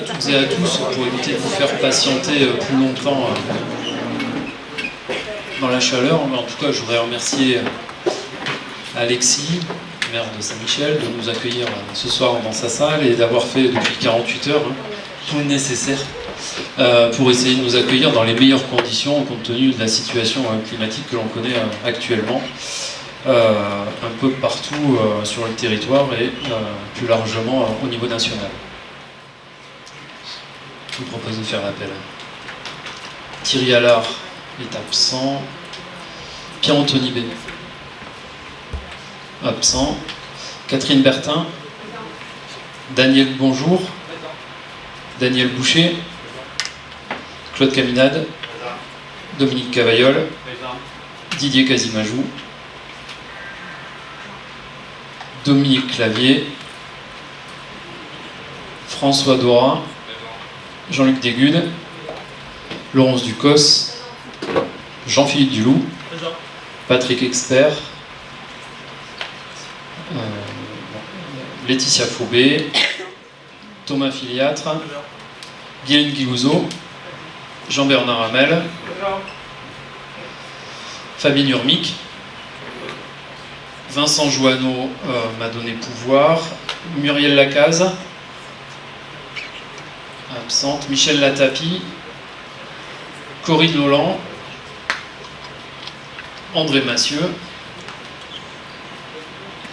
toutes et à tous pour éviter de vous faire patienter plus longtemps dans la chaleur. Mais en tout cas, je voudrais remercier Alexis, maire de Saint-Michel, de nous accueillir ce soir dans sa salle et d'avoir fait depuis 48 heures tout le nécessaire pour essayer de nous accueillir dans les meilleures conditions compte tenu de la situation climatique que l'on connaît actuellement un peu partout sur le territoire et plus largement au niveau national. Je vous propose de faire l'appel. Thierry Allard est absent. Pierre-Anthony B. Absent. Catherine Bertin. Daniel Bonjour. Daniel Boucher. Claude Caminade. Dominique Cavaillol. Didier Casimajou. Dominique Clavier. François Dora. Jean-Luc Desgudes. Laurence Ducos. Jean-Philippe Duloup. Patrick Expert. Laetitia Faubé. Thomas Filiatre. Guylaine Guilouzeau. Jean-Bernard Hamel. Fabien Urmic. Vincent Joanneau m'a donné pouvoir. Muriel Lacaze. Absente. Michel Latapi. Corinne Lolland. André Massieu.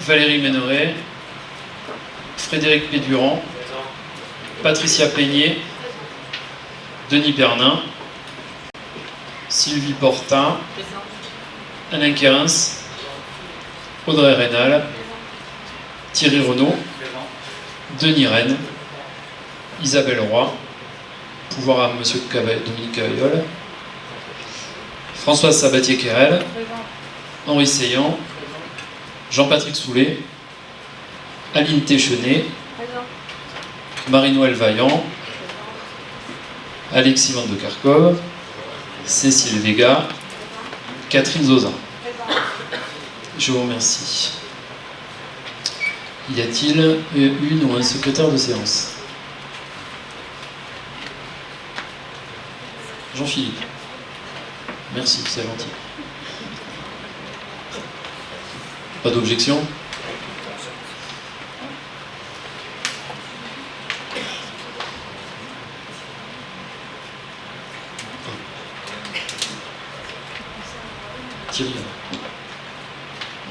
Valérie Méneret. Frédéric Pédurand. Patricia Peigné. Denis Bernin. Sylvie Portin. Alain Quérens. Audrey Rénal. Thierry Renaud. Denis Rennes. Isabelle Roy. Pouvoir à M. Dominique Cavaillol. Françoise Sabatier-Quérel. Henri Seillant. Jean-Patrick Soulet. Aline Téchenet. Marie-Noël Vaillant. Alexis Van de Kerkhove. Cécile Vega. Catherine Zozin. Je vous remercie. Y a-t-il une ou un secrétaire de séance? Jean-Philippe. Merci, c'est gentil. Pas d'objection? Thierry.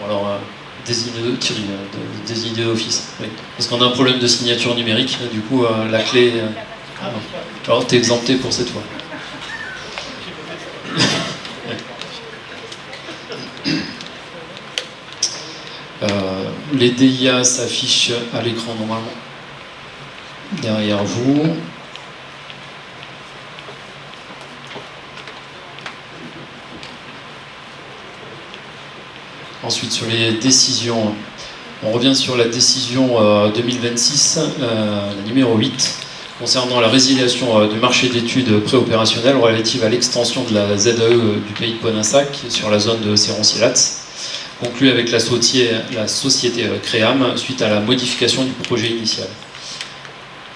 Bon alors, désigné d'office. Oui. Parce qu'on a un problème de signature numérique, du coup la clé... alors t'es exempté pour cette fois. Les DIA s'affichent à l'écran normalement derrière vous. Ensuite, sur les décisions, on revient sur la décision 2026, la numéro 8, concernant la résiliation du marché d'études préopérationnelles relative à l'extension de la ZAE du pays de Poninsac sur la zone de Céron-Silats, conclue avec la société Créam suite à la modification du projet initial.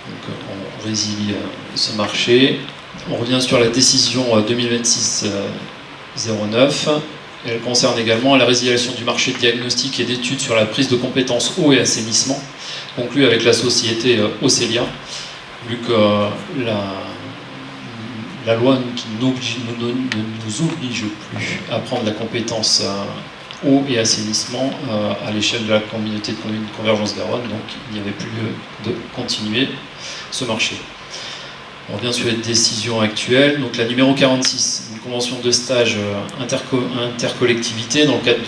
Donc, on résilie ce marché. On revient sur la décision 2026-09. Elle concerne également la résiliation du marché de diagnostic et d'études sur la prise de compétences eau et assainissement, conclue avec la société Océlia, vu que la loi ne nous oblige plus à prendre la compétence eau et assainissement à l'échelle de la communauté de communes Convergence Garonne, donc il n'y avait plus lieu de continuer ce marché. On revient sur les décisions actuelles. Donc la numéro 46, une convention de stage intercollectivité dans le cadre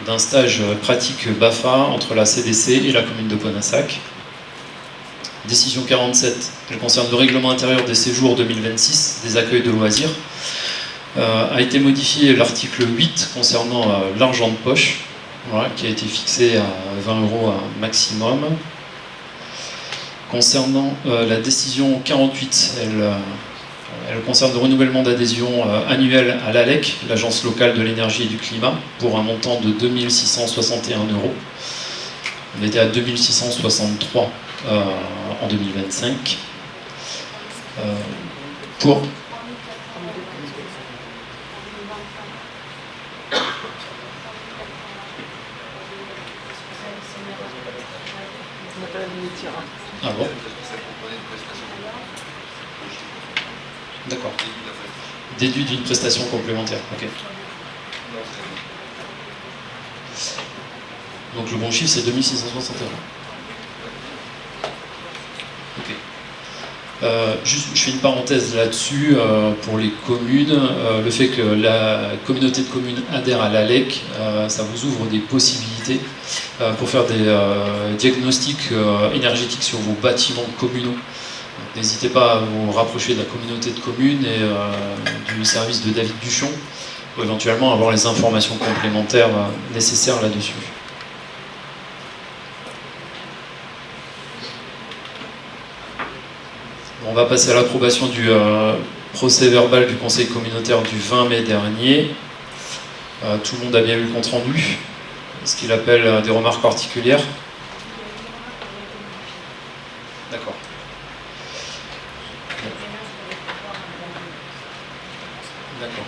d'un stage pratique BAFA entre la CDC et la commune de Poninsac. Décision 47, elle concerne le règlement intérieur des séjours 2026, des accueils de loisirs. A été modifié l'article 8 concernant l'argent de poche, voilà, qui a été fixé à 20 € maximum. Concernant la décision 48, elle concerne le renouvellement d'adhésion annuelle à l'ALEC, l'Agence locale de l'énergie et du climat, pour un montant de 2 661 €. On était à 2 663 en 2025. Pour Ah bon? D'accord. Déduit d'une prestation complémentaire, ok. Donc le bon chiffre c'est 2661. Ok. Juste, je fais une parenthèse là-dessus pour les communes. Le fait que la communauté de communes adhère à l'ALEC, ça vous ouvre des possibilités pour faire des diagnostics énergétiques sur vos bâtiments communaux. N'hésitez pas à vous rapprocher de la communauté de communes et du service de David Duchon pour éventuellement avoir les informations complémentaires nécessaires là-dessus. On va passer à l'approbation du procès verbal du conseil communautaire du 20 mai dernier. Tout le monde a bien eu le compte rendu. Ce qu'il appelle des remarques particulières. D'accord. D'accord.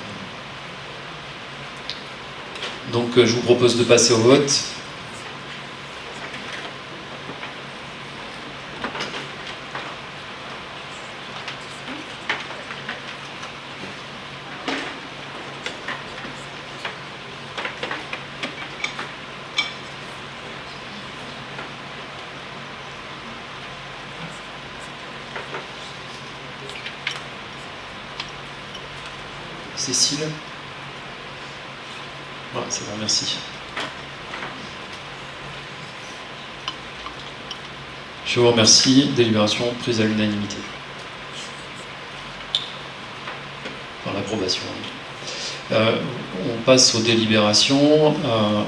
Donc je vous propose de passer au vote. Cécile. Voilà, c'est bon, merci. Je vous remercie. Délibération prise à l'unanimité. Enfin, l'approbation. On passe aux délibérations.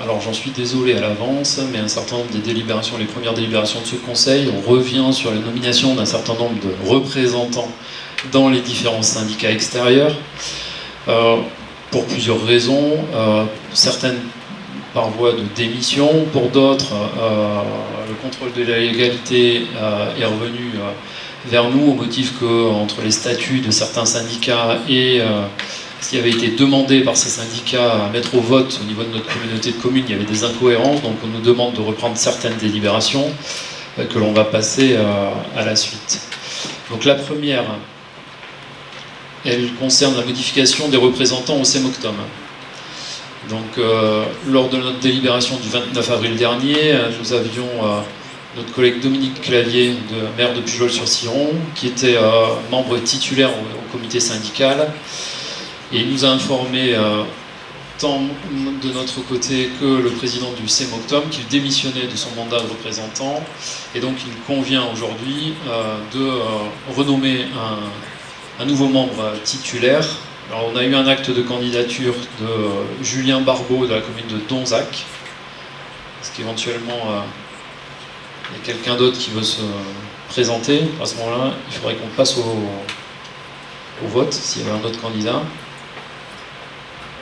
Alors j'en suis désolé à l'avance, mais un certain nombre des délibérations, les premières délibérations de ce conseil, on revient sur la nomination d'un certain nombre de représentants dans les différents syndicats extérieurs. Pour plusieurs raisons, certaines par voie de démission, pour d'autres, le contrôle de la légalité est revenu vers nous au motif qu'entre les statuts de certains syndicats et ce qui avait été demandé par ces syndicats à mettre au vote au niveau de notre communauté de communes, il y avait des incohérences, donc on nous demande de reprendre certaines délibérations que l'on va passer à la suite. Donc la première, elle concerne la modification des représentants au CEMOCTOM. Donc, lors de notre délibération du 29 avril dernier, nous avions notre collègue Dominique Clavier, maire de Pujol-sur-Ciron, qui était membre titulaire au comité syndical, et il nous a informé tant de notre côté que le président du CEMOCTOM qu'il démissionnait de son mandat de représentant, et donc il convient aujourd'hui de renommer un nouveau membre titulaire. Alors, on a eu un acte de candidature de Julien Barbeau de la commune de Donzac. Est-ce qu'éventuellement il y a quelqu'un d'autre qui veut se présenter? À ce moment-là, il faudrait qu'on passe au vote, s'il y avait un autre candidat.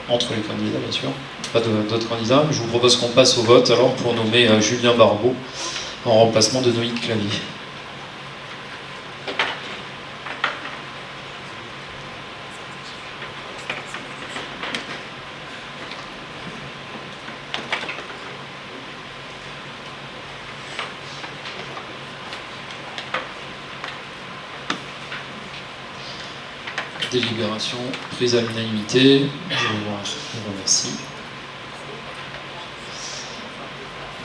Entre les candidats, bien sûr. Pas d'autres candidats. Je vous propose qu'on passe au vote alors pour nommer Julien Barbeau en remplacement de Dominique Clavier. Délibération prise à l'unanimité. Je vous remercie.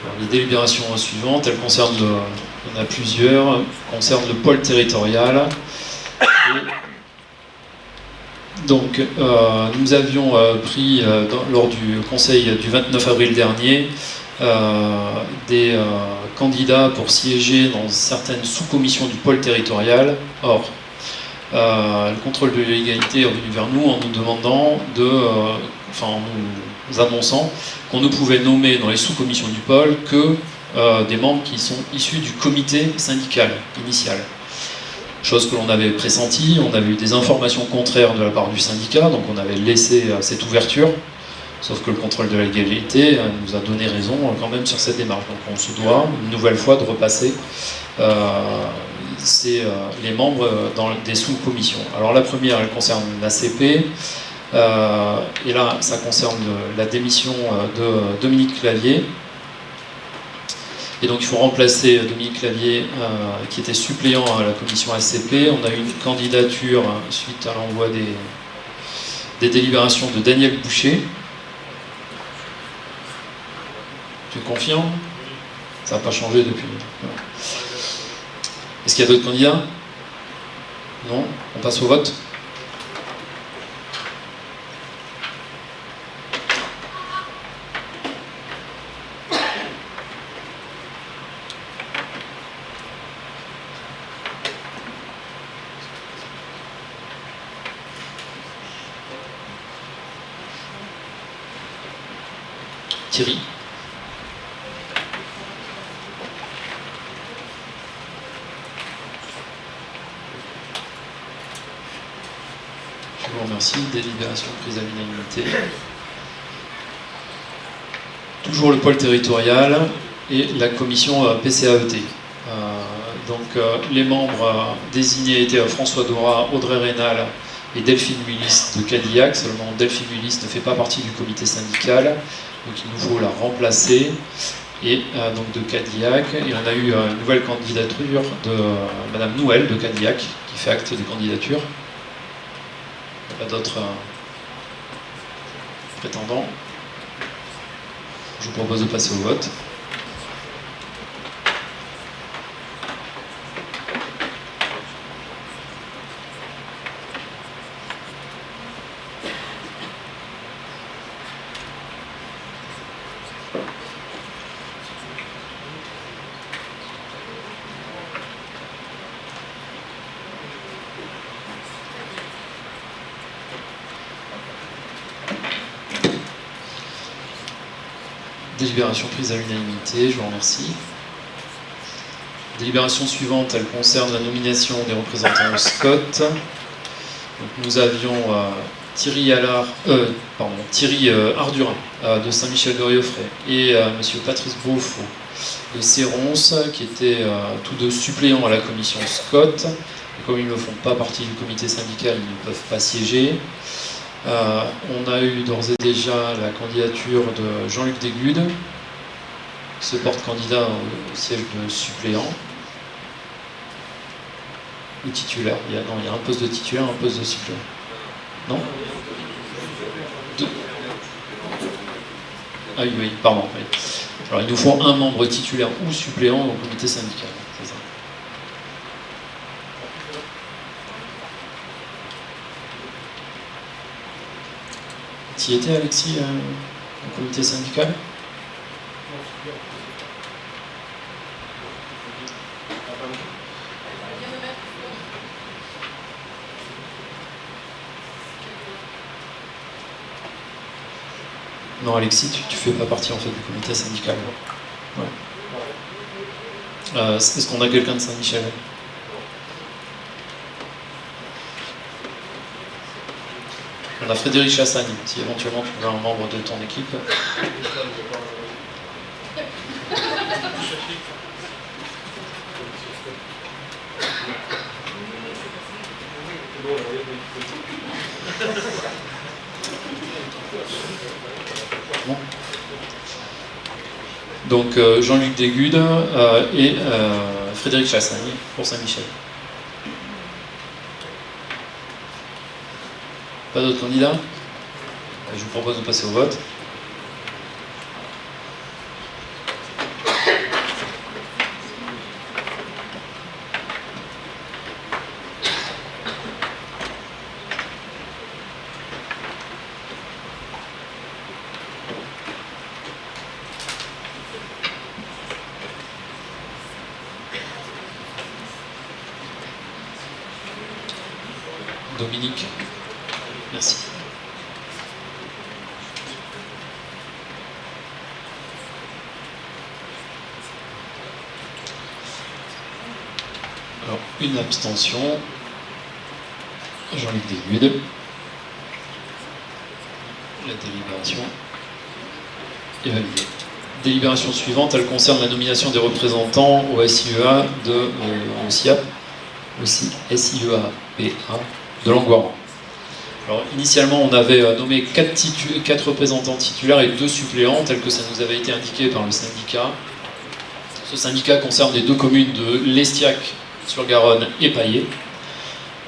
Alors, les délibérations suivantes, elles concernent il y en a plusieurs, concernent le pôle territorial. Donc, nous avions pris lors du conseil du 29 avril dernier des candidats pour siéger dans certaines sous-commissions du pôle territorial. Or, le contrôle de l'égalité est revenu vers nous en nous demandant en nous annonçant qu'on ne pouvait nommer dans les sous-commissions du pôle que des membres qui sont issus du comité syndical initial. Chose que l'on avait pressentie, on avait eu des informations contraires de la part du syndicat, donc on avait laissé cette ouverture, sauf que le contrôle de la légalité nous a donné raison quand même sur cette démarche. Donc on se doit une nouvelle fois de repasser les membres dans des sous-commissions. Alors la première, elle concerne l'ACP, et là, ça concerne la démission de Dominique Clavier. Et donc il faut remplacer Dominique Clavier, qui était suppléant à la commission ACP. On a eu une candidature suite à l'envoi des délibérations de Daniel Boucher. Tu confirmes? Ça n'a pas changé depuis. Est-ce qu'il y a d'autres candidats? Non? On passe au vote? Thierry? Je vous remercie. Délibération prise à l'unanimité. Toujours le pôle territorial et la commission PCAET. Les membres désignés étaient François Dora, Audrey Rénal et Delphine Mullis de Cadillac. Seulement Delphine Mullis ne fait pas partie du comité syndical, donc il nous faut la remplacer. Et donc de Cadillac, et on a eu une nouvelle candidature de Madame Nouel de Cadillac qui fait acte de candidature. Il n'y a pas d'autres prétendants. Je vous propose de passer au vote. Délibération prise à l'unanimité, je vous remercie. Délibération suivante, elle concerne la nomination des représentants au SCOT. Donc, nous avions Thierry Ardurin de Saint-Michel-de-Riofray et monsieur Patrice Beaufort de Séronce, qui étaient tous deux suppléants à la commission SCOT. Et comme ils ne font pas partie du comité syndical, ils ne peuvent pas siéger. On a eu d'ores et déjà la candidature de Jean-Luc Desgudes, qui se porte candidat au siège de suppléant. Ou titulaire. Il y a un poste de titulaire, un poste de suppléant. Non? Deux. Ah oui, pardon. Oui. Alors il nous faut un membre titulaire ou suppléant au comité syndical. C'est ça. Tu y étais, Alexis, au comité syndical? Non, Alexis, tu fais pas partie en fait du comité syndical. Ouais. Est-ce qu'on a quelqu'un de Saint-Michel? On a Frédéric Chassagne, si éventuellement tu veux un membre de ton équipe. Bon. Donc Jean-Luc Desgudes et Frédéric Chassagne pour Saint-Michel. Pas d'autres candidats? Je vous propose de passer au vote. Dominique, merci. Alors, une abstention. Jean-Luc Desgudes. La délibération est validée. Délibération suivante, elle concerne la nomination des représentants au SIEA de SIAP. aussi SIEAPA, de Langoiran. Alors, initialement, on avait nommé 4 représentants titulaires et 2 suppléants, tel que ça nous avait été indiqué par le syndicat. Ce syndicat concerne les 2 communes de l'Estiac sur Garonne et Paillé.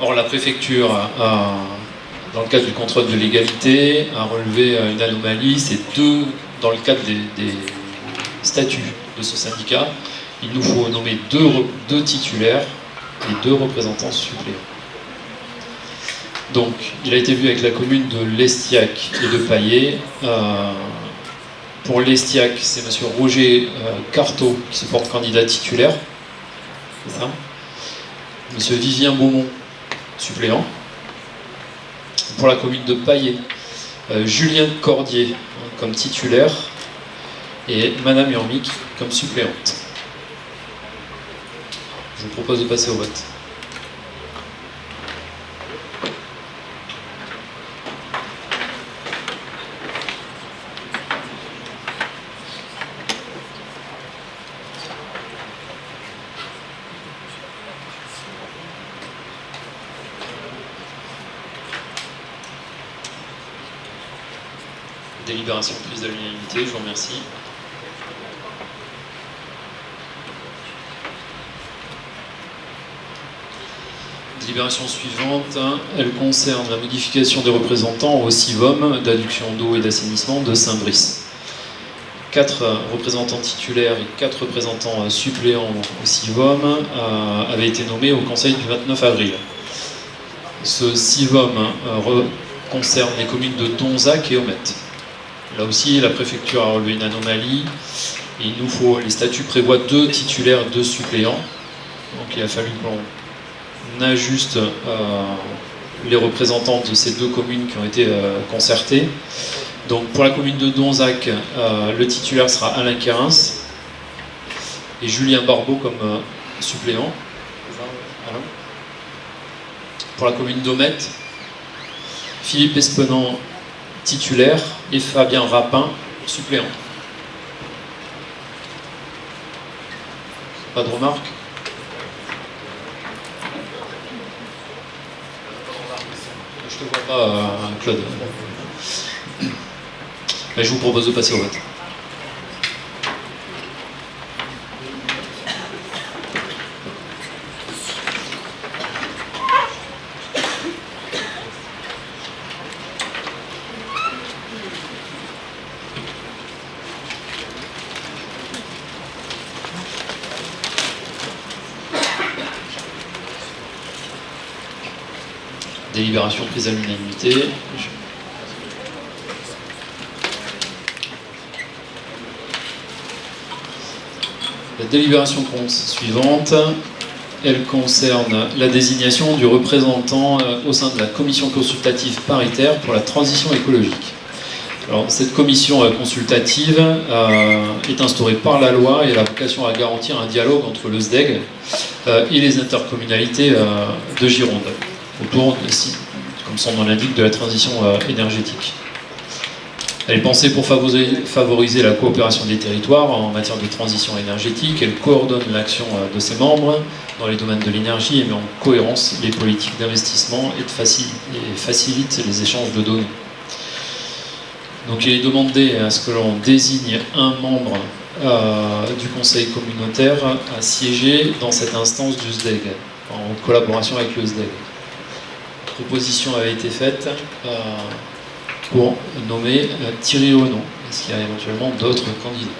Or, la préfecture, dans le cadre du contrôle de légalité, a relevé une anomalie. C'est dans le cadre des statuts de ce syndicat, il nous faut nommer 2 titulaires et 2 représentants suppléants. Donc, il a été vu avec la commune de l'Estiac et de Paillé. Pour l'Estiac, c'est M. Roger Carteau qui se porte candidat titulaire. C'est ça. M. Vivien Beaumont, suppléant. Pour la commune de Paillé, Julien Cordier comme titulaire et Madame Urmic comme suppléante. Je vous propose de passer au vote. Délibération prise à l'unanimité, je vous remercie. Délibération suivante, elle concerne la modification des représentants au CIVOM d'adduction d'eau et d'assainissement de Saint-Brice. 4 représentants titulaires et 4 représentants suppléants au CIVOM avaient été nommés au Conseil du 29 avril. Ce CIVOM concerne les communes de Donzac et Omette. Là aussi, la préfecture a relevé une anomalie. Et les statuts prévoient 2 titulaires et 2 suppléants. Donc il a fallu qu'on ajuste les représentants de ces 2 communes qui ont été concertées. Donc pour la commune de Donzac, le titulaire sera Alain Quérins et Julien Barbeau comme suppléant. Pour la commune d'Omette, Philippe Espenant, titulaire, et Fabien Rapin, suppléant. Pas de remarques? Je te vois pas, Claude. Mais je vous propose de passer au vote. Délibération prise à l'unanimité. La délibération suivante, elle concerne la désignation du représentant au sein de la commission consultative paritaire pour la transition écologique. Alors, cette commission consultative est instaurée par la loi et elle a vocation à garantir un dialogue entre le SDEG et les intercommunalités de Gironde, autour, comme son nom l'indique, de la transition énergétique. Elle est pensée pour favoriser la coopération des territoires en matière de transition énergétique. Elle coordonne l'action de ses membres dans les domaines de l'énergie et met en cohérence les politiques d'investissement et facilite les échanges de données. Donc il est demandé à ce que l'on désigne un membre du conseil communautaire à siéger dans cette instance du SDEG, en collaboration avec le SDEG. La proposition avait été faite pour nommer Thierry Onon. Est-ce qu'il y a éventuellement d'autres candidats?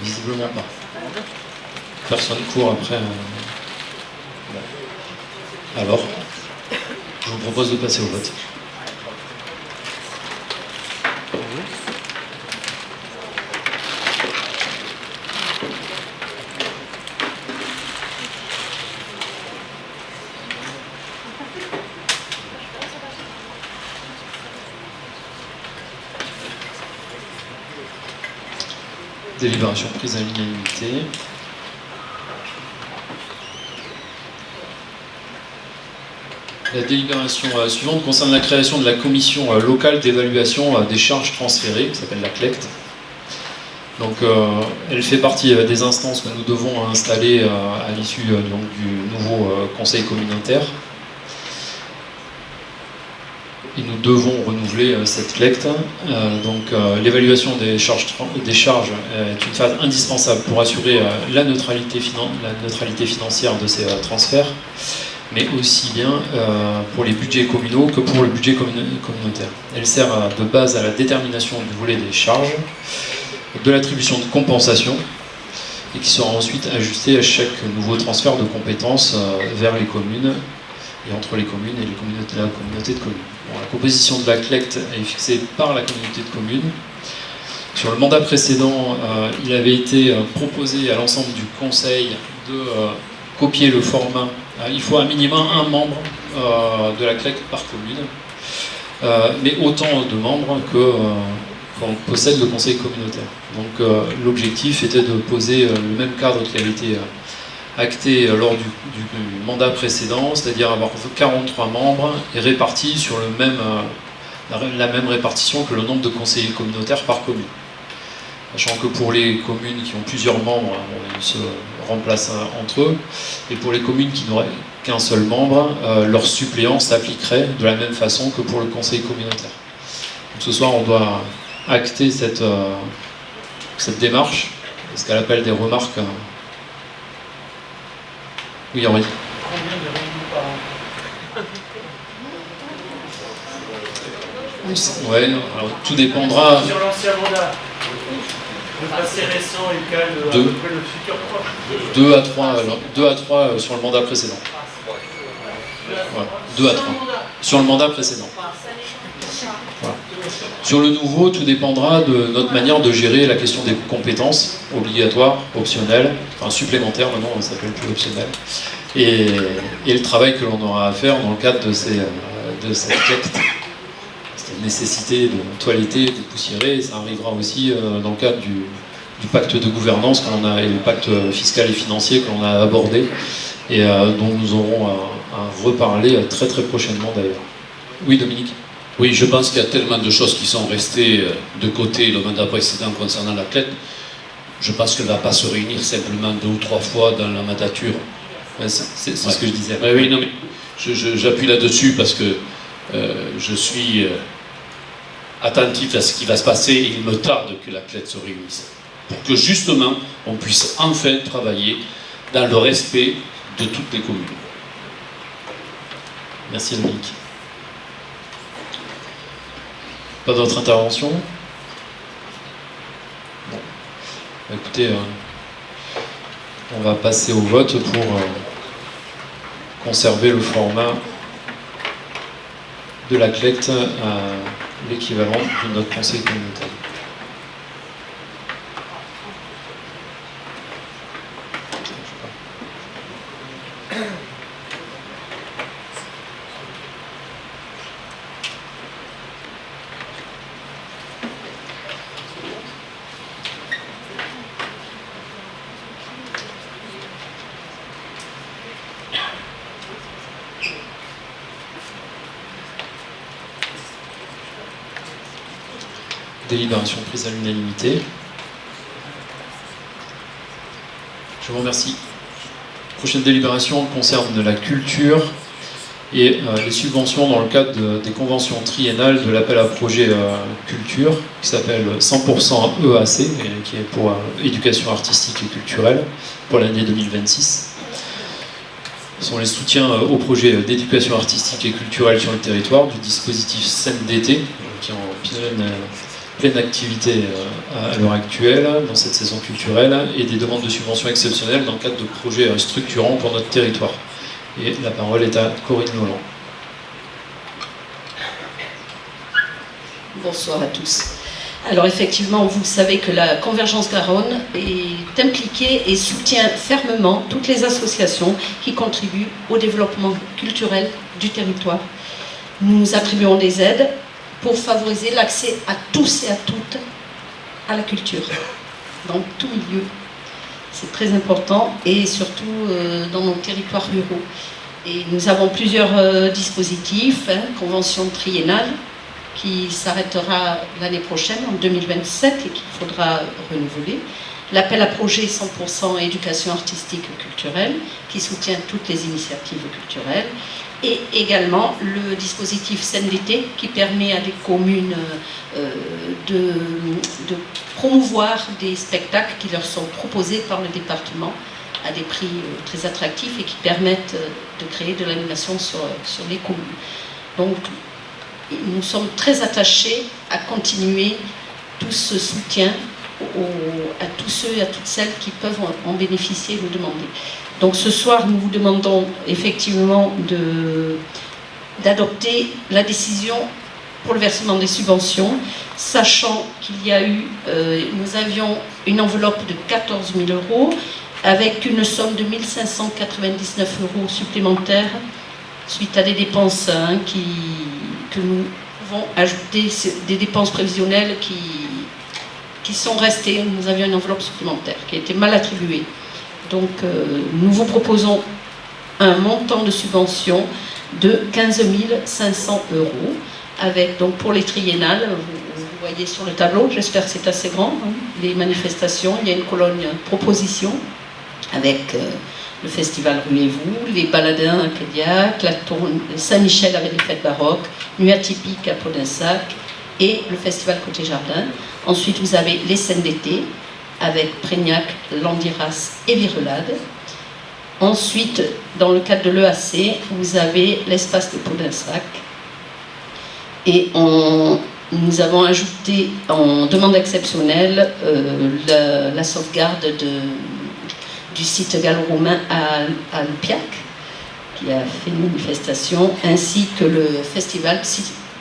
Visiblement pas. Personne court après. Alors, je vous propose de passer au vote. Délibération prise à l'unanimité. La délibération suivante concerne la création de la commission locale d'évaluation des charges transférées, qui s'appelle la CLECT. Donc elle fait partie des instances que nous devons installer à l'issue du nouveau conseil communautaire. Et nous devons renouveler cette CLECT. L'évaluation des charges est une phase indispensable pour assurer la neutralité financière de ces transferts, mais aussi bien pour les budgets communaux que pour le budget communautaire. Elle sert de base à la détermination du volet des charges, de l'attribution de compensation, et qui sera ensuite ajustée à chaque nouveau transfert de compétences vers les communes, et entre les communes et la communauté de communes. Bon, la composition de la CLECT est fixée par la communauté de communes. Sur le mandat précédent, il avait été proposé à l'ensemble du conseil de copier le format. Il faut un minimum un membre de la CLECT par commune, mais autant de membres qu'on possède le conseil communautaire. Donc l'objectif était de poser le même cadre qui avait été acté lors du mandat précédent, c'est-à-dire avoir 43 membres et répartis sur la même répartition que le nombre de conseillers communautaires par commune. Sachant que pour les communes qui ont plusieurs membres, ils se remplacent entre eux, et pour les communes qui n'auraient qu'un seul membre, leur suppléant s'appliquerait de la même façon que pour le conseil communautaire. Donc ce soir, on doit acter cette démarche, ce qu'elle appelle des remarques. Oui, Henri. Combien de réunions par an? Ouais, alors tout dépendra. Sur l'ancien mandat, le passé récent et le futur proche. 2 à 3 sur le mandat précédent. Voilà, 2 à 3 sur le mandat précédent. Voilà. Sur le nouveau, tout dépendra de notre manière de gérer la question des compétences obligatoires, optionnelles, enfin supplémentaires maintenant, ça s'appelle plus optionnel, et le travail que l'on aura à faire dans le cadre de cette CLECT. Cette nécessité de toiletter, de poussiérer, et ça arrivera aussi dans le cadre du pacte de gouvernance qu'on a, et le pacte fiscal et financier que l'on a abordé, et dont nous aurons à reparler très très prochainement d'ailleurs. Oui, Dominique. Oui, je pense qu'il y a tellement de choses qui sont restées de côté le mandat précédent concernant la CLECT. Je pense qu'elle ne va pas se réunir simplement 2 ou 3 fois dans la mandature. Ouais, c'est ce que je disais. Oui, non, mais j'appuie là-dessus parce que je suis attentif à ce qui va se passer et il me tarde que la CLECT se réunisse. Pour que justement, on puisse enfin travailler dans le respect de toutes les communes. Merci Dominique. Pas d'autres interventions? Bon. Écoutez, on va passer au vote pour conserver le format de la CLECT à l'équivalent de notre conseil communautaire. Délibération prise à l'unanimité. Je vous remercie. Prochaine délibération concerne la culture et les subventions dans le cadre des conventions triennales de l'appel à projet culture, qui s'appelle 100% EAC, et qui est pour éducation artistique et culturelle, pour l'année 2026. Ce sont les soutiens aux projets d'éducation artistique et culturelle sur le territoire du dispositif CNDT, qui est en pleine activité à l'heure actuelle, dans cette saison culturelle, et des demandes de subventions exceptionnelles dans le cadre de projets structurants pour notre territoire. Et la parole est à Corinne Lolland. Bonsoir à tous. Alors effectivement, vous savez que la Convergence Garonne est impliquée et soutient fermement toutes les associations qui contribuent au développement culturel du territoire. Nous attribuons des aides pour favoriser l'accès à tous et à toutes à la culture, dans tout milieu. C'est très important, et surtout dans nos territoires ruraux. Et nous avons plusieurs dispositifs, conventions triennales, qui s'arrêtera l'année prochaine, en 2027, et qu'il faudra renouveler. L'appel à projet 100% éducation artistique et culturelle, qui soutient toutes les initiatives culturelles. Et également le dispositif CNDT, qui permet à des communes de promouvoir des spectacles qui leur sont proposés par le département à des prix très attractifs et qui permettent de créer de l'animation sur les communes. Donc, nous sommes très attachés à continuer tout ce soutien à tous ceux et à toutes celles qui peuvent en bénéficier et nous demander. Donc ce soir, nous vous demandons effectivement d'adopter la décision pour le versement des subventions, sachant qu'il y a eu, nous avions une enveloppe de 14 000 € avec une somme de 1 599 € supplémentaires suite à des dépenses que nous pouvons ajouter, des dépenses prévisionnelles qui sont restées. Nous avions une enveloppe supplémentaire qui a été mal attribuée. Donc nous vous proposons un montant de subvention de 15 500 €, avec donc pour les triennales, vous voyez sur le tableau, j'espère que c'est assez grand, hein, les manifestations, il y a une colonne proposition avec le festival Ruez-vous, les baladins à Cadillac, la tourne Saint-Michel avec les fêtes baroques, Nuit atypique à Podinsac et le festival Côté Jardin. Ensuite vous avez les scènes d'été avec Prégnac, Landiras et Virelade. Ensuite, dans le cadre de l'EAC, vous avez l'espace de Podinsac. Et nous avons ajouté en demande exceptionnelle la sauvegarde du site gallo-romain à Alpiac, qui a fait une manifestation, ainsi que le festival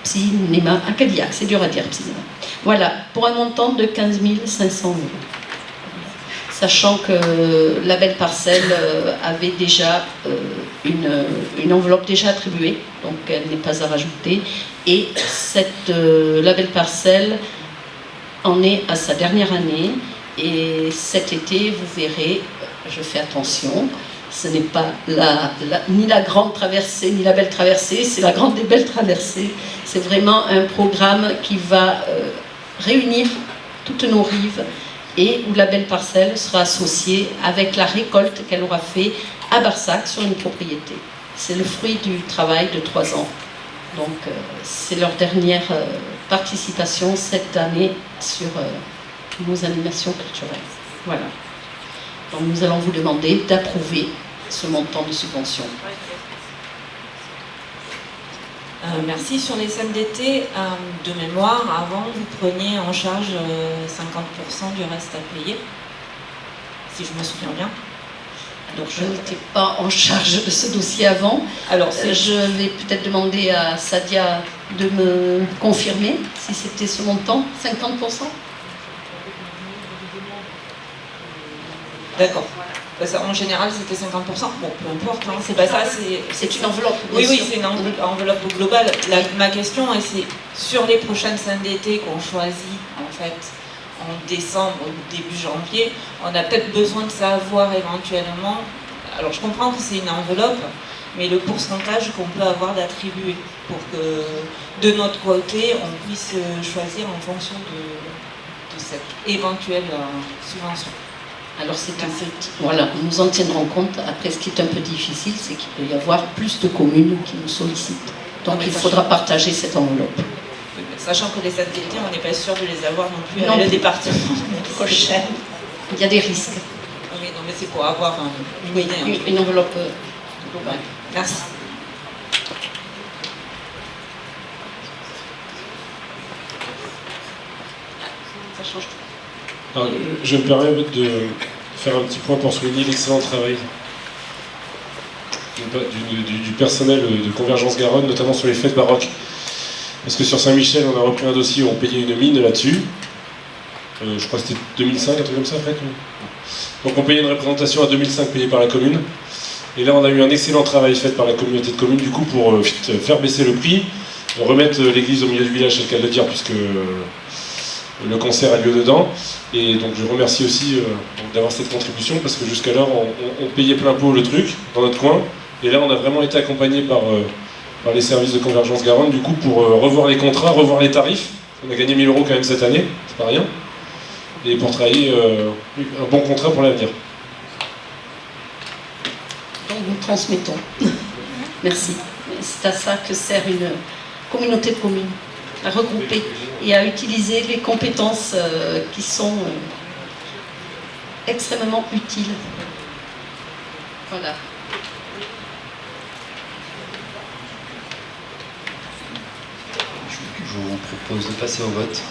Cinéma à Cadillac. C'est dur à dire, cinéma. Voilà, pour un montant de 15 500 €. Sachant que la belle parcelle avait déjà une enveloppe déjà attribuée, donc elle n'est pas à rajouter. Et la belle parcelle en est à sa dernière année. Et cet été, vous verrez, je fais attention, ce n'est pas ni la grande traversée, ni la belle traversée, c'est la grande des belles traversées. C'est vraiment un programme qui va réunir toutes nos rives, et où la belle parcelle sera associée avec la récolte qu'elle aura fait à Barsac sur une propriété. C'est le fruit du travail de 3 ans. Donc c'est leur dernière participation cette année sur nos animations culturelles. Voilà. Donc nous allons vous demander d'approuver ce montant de subvention. Merci. Sur les scènes d'été, de mémoire, avant, vous preniez en charge 50% du reste à payer, si je me souviens bien. Donc je n'étais pas en charge de ce dossier avant. Alors je vais peut-être demander à Sadia de me confirmer si c'était ce montant, 50%. D'accord. En général, c'était 50%. Bon, peu importe, hein, c'est pas ça. C'est une enveloppe. Oui, c'est une enveloppe globale. Ma question, c'est sur les prochaines scènes d'été qu'on choisit, en fait, en décembre ou début janvier, on a peut-être besoin de savoir éventuellement. Alors, je comprends que c'est une enveloppe, mais le pourcentage qu'on peut avoir d'attribuer pour que, de notre côté, on puisse choisir en fonction de cette éventuelle subvention. Alors c'est un petit, voilà, nous en tiendrons compte. Après, ce qui est un peu difficile, c'est qu'il peut y avoir plus de communes qui nous sollicitent. Donc il faudra partager cette enveloppe. Sachant que les aides d'été, on n'est pas sûr de les avoir non plus à le département l'année prochaine. Il y a des risques. Oui, non, mais c'est pour avoir une enveloppe globale. Merci. Ça change tout. Alors, je me permets de faire un petit point pour souligner l'excellent travail du personnel de Convergence Garonne, notamment sur les fêtes baroques. Parce que sur Saint-Michel, on a repris un dossier où on payait une mine là-dessus. Je crois que c'était 2005, un truc comme ça, en fait. Donc on payait une représentation à 2005 payée par la commune. Et là, on a eu un excellent travail fait par la communauté de communes, du coup, pour faire baisser le prix, remettre l'église au milieu du village, c'est le cas de le dire, puisque le concert a lieu dedans. Et donc je remercie aussi d'avoir cette contribution, parce que jusqu'alors on payait plein pot le truc dans notre coin, et là on a vraiment été accompagné par par les services de Convergence Garonne, du coup, pour revoir les contrats, revoir les tarifs. On a gagné 1000 € quand même cette année, c'est pas rien. Et pour travailler un bon contrat pour l'avenir. Donc nous transmettons. Merci. C'est à ça que sert une communauté de communes, à regrouper et à utiliser les compétences qui sont extrêmement utiles. Voilà. Je vous propose de passer au vote.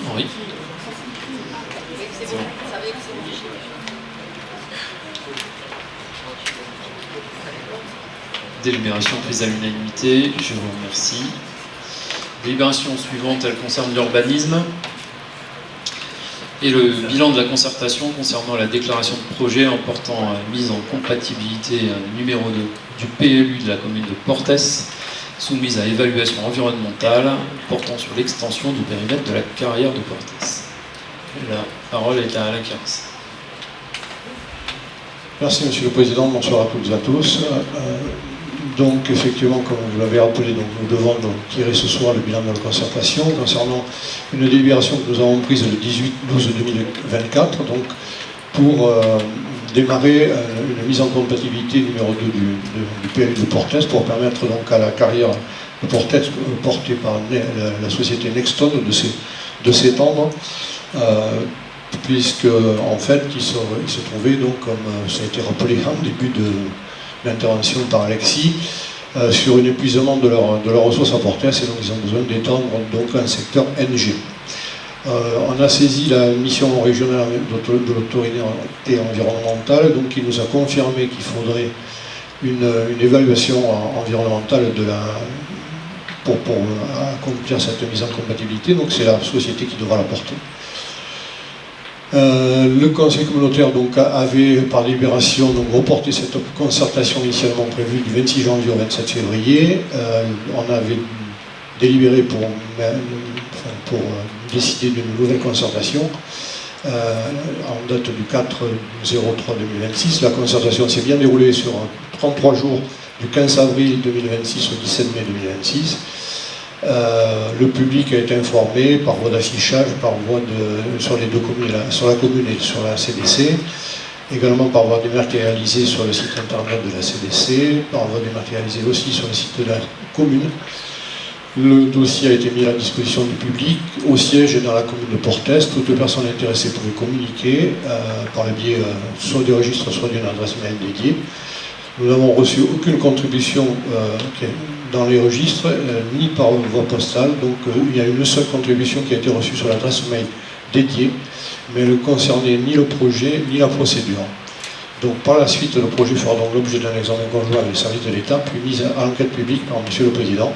Henri. C'est bon. Délibération prise à l'unanimité, je vous remercie. Délibération suivante, elle concerne l'urbanisme et le bilan de la concertation concernant la déclaration de projet en portant mise en compatibilité numéro 2 du PLU de la commune de Portes, soumise à évaluation environnementale portant sur l'extension du périmètre de la carrière de Portes. La parole est à Alain Caris. Merci Monsieur le Président, bonsoir à toutes et à tous. Donc effectivement, comme vous l'avez rappelé, donc, nous devons donc tirer ce soir le bilan de la concertation concernant une délibération que nous avons prise le 18/12/2024 donc, pour démarrer une mise en compatibilité numéro 2 du PLU de Portes pour permettre donc à la carrière de Portes portée par la société Nexton de s'étendre puisque en fait il se trouvait donc, comme ça a été rappelé en début de l'intervention par Alexis, sur un épuisement de leurs ressources à Portes, et donc ils ont besoin d'étendre donc un secteur NG. On a saisi la mission régionale de l'autorité environnementale, donc qui nous a confirmé qu'il faudrait une évaluation environnementale pour accomplir cette mise en compatibilité, donc c'est la société qui devra la porter. Le conseil communautaire donc, avait par délibération donc, reporté cette concertation initialement prévue du 26 janvier au 27 février. On avait délibéré pour décider d'une nouvelle concertation en date du 4/03/2026. La concertation s'est bien déroulée sur 33 jours du 15 avril 2026 au 17 mai 2026. Le public a été informé par voie d'affichage, par voie sur les deux communes, sur la commune et sur la CDC, également par voie dématérialisée sur le site internet de la CDC, par voie dématérialisée aussi sur le site de la commune. Le dossier a été mis à la disposition du public au siège et dans la commune de Portes. Toutes les personnes intéressées pouvaient communiquer par le biais soit des registres, soit d'une adresse mail dédiée. Nous n'avons reçu aucune contribution dans les registres, ni par voie postale, donc il y a une seule contribution qui a été reçue sur l'adresse mail dédiée, mais elle ne concernait ni le projet, ni la procédure. Donc par la suite, le projet fera donc l'objet d'un examen conjoint avec les services de l'État, puis mise à l'enquête publique par Monsieur le Président.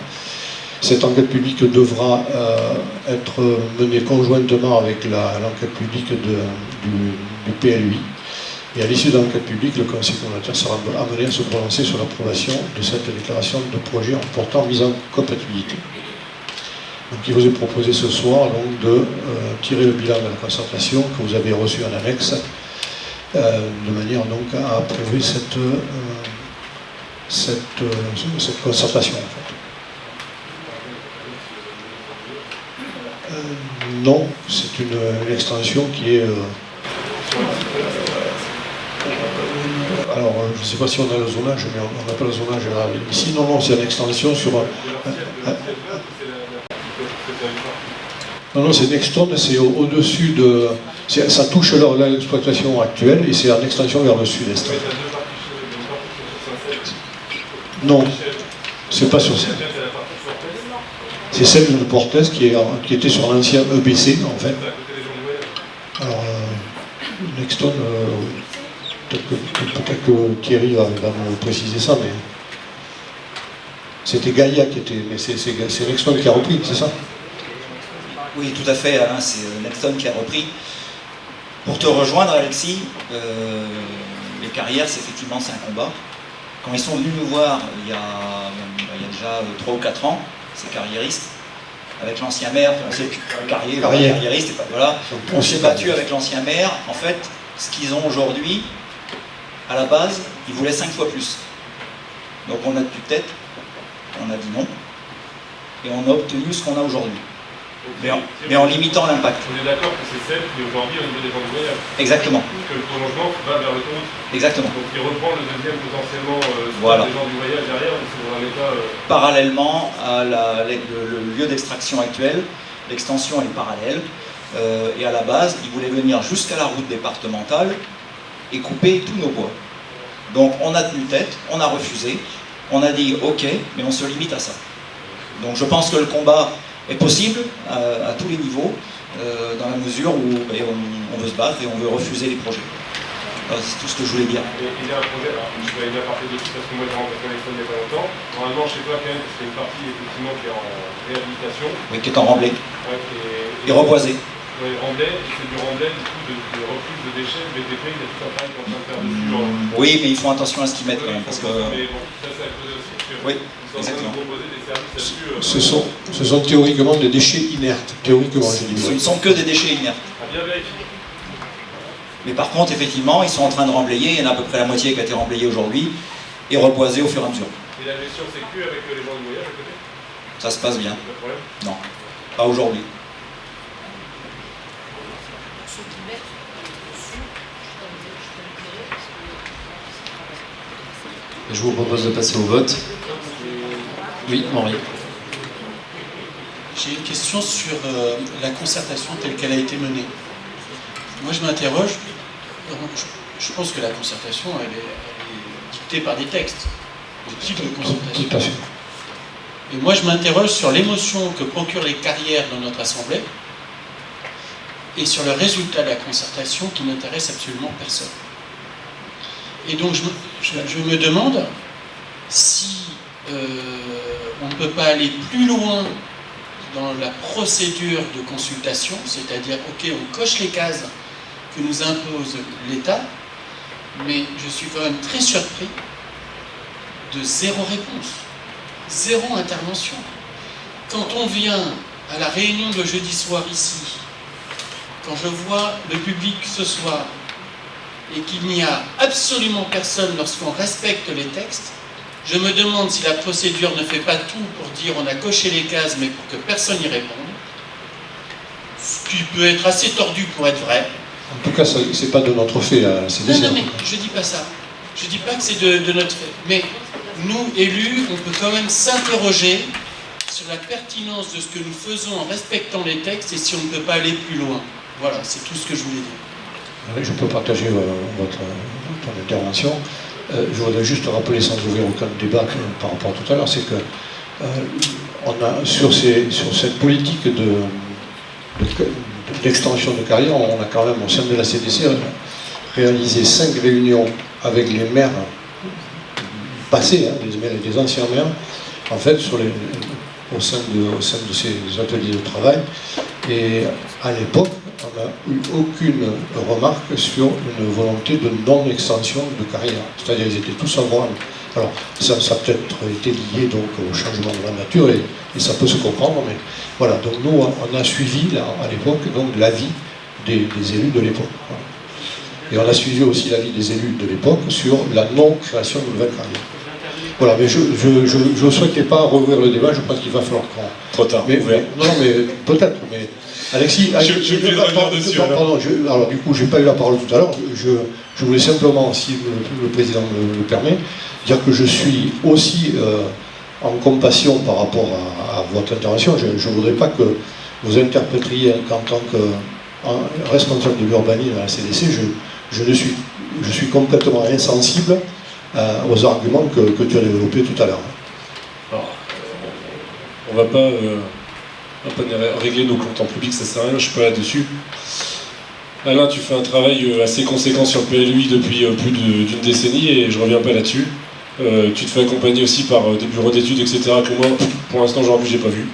Cette enquête publique devra être menée conjointement avec l'enquête publique du PLUI. Et à l'issue de l'enquête publique, le conseil communautaire sera amené à se prononcer sur l'approbation de cette déclaration de projet en portant mise en compatibilité. Donc il vous est proposé ce soir donc, de tirer le bilan de la concertation que vous avez reçu en annexe, de manière donc à approuver cette concertation. En fait. Non, c'est une extension qui est... Alors, je ne sais pas si on a le zonage, mais on n'a pas le zonage ici. Non, c'est une extension sur... Non, c'est une extension, c'est au-dessus de... Ça touche l'exploitation actuelle et c'est en extension vers le sud-est. Non, c'est pas sur celle. C'est celle de Portes qui était sur l'ancien EBC, en fait. Alors, Nexton... Peut-être que Thierry va nous préciser ça, mais c'était Gaïa qui était... Mais c'est Nexton qui a repris, c'est ça? Oui, tout à fait, Alain, c'est Nexton qui a repris. Pour te rejoindre, Alexis, les carrières, effectivement, c'est un combat. Quand ils sont venus nous voir il y a déjà 3 ou 4 ans, ces carriéristes, avec l'ancien maire, on s'est carriériste, et pas, voilà, on s'est battu avec l'ancien maire. En fait, ce qu'ils ont aujourd'hui, à la base, ils voulaient 5 fois plus. Donc on a tenu tête, on a dit non, et on a obtenu ce qu'on a aujourd'hui. Mais en limitant l'impact. On est d'accord que c'est celle qui est aujourd'hui au niveau des gens du voyage. Exactement. Que le prolongement va vers l'autoroute. Exactement. Donc il reprend le deuxième potentiellement voilà. des gens du voyage derrière, ou c'est dans un état... Parallèlement à le lieu d'extraction actuel, l'extension est parallèle, et à la base, ils voulaient venir jusqu'à la route départementale et couper tous nos bois. Donc on a tenu tête, on a refusé, on a dit ok, mais on se limite à ça. Donc je pense que le combat est possible à tous les niveaux, dans la mesure où on veut se battre et on veut refuser les projets. C'est tout ce que je voulais dire. Il y a un projet, alors je vais une aparté dessus parce que moi j'ai rencontré Alexandre il n'y a pas longtemps. Normalement chez toi quand même, c'est une partie effectivement qui est en réhabilitation. Oui, qui est en remblai. Ouais, et reboisé. Oui, remblai, c'est du remblai du coup de reprise de déchets, le BTP, il y a tout un travail qu'on est en train de faire dessus. Genre... Oui, mais ils font attention à ce qu'ils mettent quand même. Parce que... Mais bon, ça c'est à poser aussi. Oui. Exactement. Ce sont théoriquement des déchets inertes. Théoriquement, je dis. Ce ne sont que des déchets inertes. À bien vérifier. Mais par contre, effectivement, ils sont en train de remblayer. Il y en a à peu près la moitié qui a été remblayée aujourd'hui et reboisée au fur et à mesure. Et la gestion sécu avec les gens du voyage à côté ? Ça se passe bien. Pas de problème ? Non, pas aujourd'hui. Je vous propose de passer au vote. Oui, Henri. J'ai une question sur la concertation telle qu'elle a été menée. Moi, je m'interroge. Je pense que la concertation, elle est dictée par des textes. Le type de concertation. Tout à fait. Et moi, je m'interroge sur l'émotion que procurent les carrières dans notre Assemblée et sur le résultat de la concertation qui n'intéresse absolument personne. Et donc, je me demande si on ne peut pas aller plus loin dans la procédure de consultation, c'est-à-dire, ok, on coche les cases que nous impose l'État, mais je suis quand même très surpris de zéro réponse, zéro intervention. Quand on vient à la réunion de jeudi soir ici, quand je vois le public ce soir, et qu'il n'y a absolument personne lorsqu'on respecte les textes, je me demande si la procédure ne fait pas tout pour dire on a coché les cases mais pour que personne n'y réponde, ce qui peut être assez tordu pour être vrai. En tout cas, c'est pas de notre fait, la CDC. Non, mais je dis pas ça. Je dis pas que c'est de notre fait. Mais nous, élus, on peut quand même s'interroger sur la pertinence de ce que nous faisons en respectant les textes et si on ne peut pas aller plus loin. Voilà, c'est tout ce que je voulais dire. Oui, je peux partager votre intervention. Je voudrais juste rappeler, sans ouvrir aucun débat par rapport à tout à l'heure, c'est que on a sur cette politique d'extension de carrière, on a quand même au sein de la CDC réalisé 5 réunions avec les maires passés, des anciens maires, en fait, au sein de ces ateliers de travail. Et à l'époque, on n'a eu aucune remarque sur une volonté de non-extension de carrière. C'est-à-dire qu'ils étaient tous favorables. Alors, ça a peut-être été lié donc, au changement de la nature et ça peut se comprendre, mais voilà. Donc nous, on a suivi là, à l'époque l'avis des élus de l'époque. Voilà. Et on a suivi aussi l'avis des élus de l'époque sur la non-création de nouvelles carrières. Voilà, mais je ne souhaitais pas rouvrir le débat, je pense qu'il va falloir qu'on... Trop tard, non, mais peut-être, mais... Alexis, alors du coup, je n'ai pas eu la parole tout à l'heure, je voulais simplement, si le président me le permet, dire que je suis aussi en compassion par rapport à votre intervention. Je ne voudrais pas que vous interpréteriez qu'en tant que responsable de l'urbanisme à la CDC, je suis complètement insensible aux arguments que tu as développés tout à l'heure. Alors, on ne va pas régler nos comptes en public, ça sert à rien, je suis pas là-dessus. Alain, tu fais un travail assez conséquent sur le PLUI depuis plus d'une décennie et je reviens pas là-dessus. Tu te fais accompagner aussi par des bureaux d'études, etc. que moi, pour l'instant, aujourd'hui, j'ai pas vu.